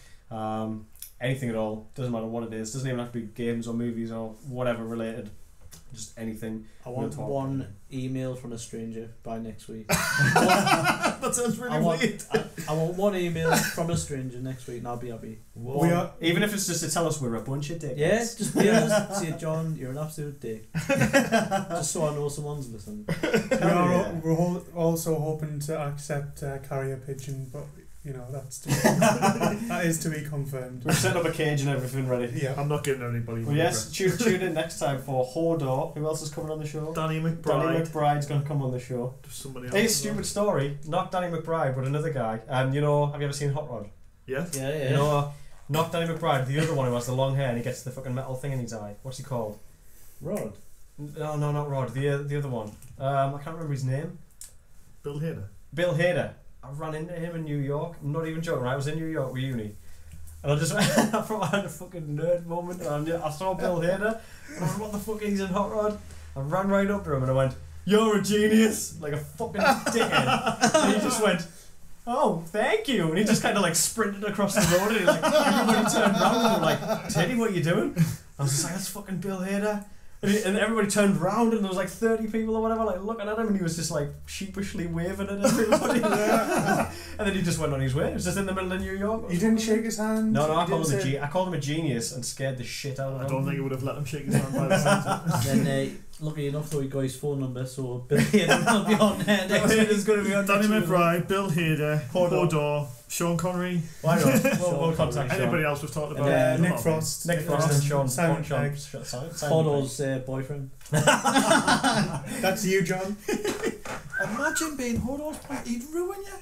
anything at all. Doesn't matter what it is. Doesn't even have to be games or movies or whatever related. Just anything. I want one email from a stranger by next week. That sounds really weird. I want one email from a stranger next week and I'll be happy. Even if it's just to tell us we're a bunch of dicks. Yeah, just be honest. Say, John, you're an absolute dick. Just so I know someone's listening. We're also hoping to accept carrier pigeon, but that is to be confirmed. We've set up a cage and everything ready. Yeah, I'm not giving anybody. Well, yes, tune in next time for Hodor. Who else is coming on the show? Danny McBride. Danny McBride's going to come on the show. Somebody else. Hey, stupid story. Not Danny McBride, but another guy. Have you ever seen Hot Rod? Yeah. Yeah. Not Danny McBride, the other one who has the long hair and he gets the fucking metal thing in his eye. What's he called? Rod. No, not Rod. The other one. I can't remember his name. Bill Hader. Bill Hader. I ran into him in New York. I'm not even joking. Right? I was in New York with uni, and I had a fucking nerd moment. And I saw Bill Hader, and I was, what the fuck? He's in Hot Rod. I ran right up to him and I went, "You're a genius!" Like a fucking dickhead. And he just went, "Oh, thank you." And he just kind of like sprinted across the road, and everybody turned around and were like, "Teddy, what are you doing?" I was just like, "That's fucking Bill Hader." And everybody turned round and there was like 30 people or whatever like looking at him, and he was just like sheepishly waving at everybody. And then he just went on his way. It was just in the middle of New York. You didn't shake his hand? No, I called him a genius and scared the shit out of him. I don't think it would have let him shake his hand by the sounds. Then lucky enough though, he got his phone number, so Bill Hader will be on there next week. It's going to be on Danny McBride, Bill Hader, Hodor, Sean Connery. Why not? We'll contact Sean. Anybody else was talking about? Nick Frost. Nick Frost and Sean. Hodor's boyfriend. That's you, John. Imagine being Hodor's point. He'd ruin you.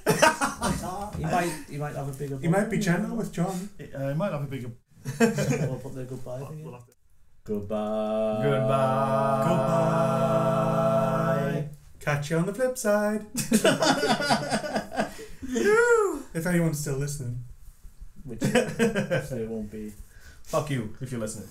He might have a bigger. He might be gentle with John. He might have a bigger. We'll put the goodbye thing in. Goodbye. Goodbye. Catch you on the flip side. If anyone's still listening. Which so it won't be. Fuck you if you're listening.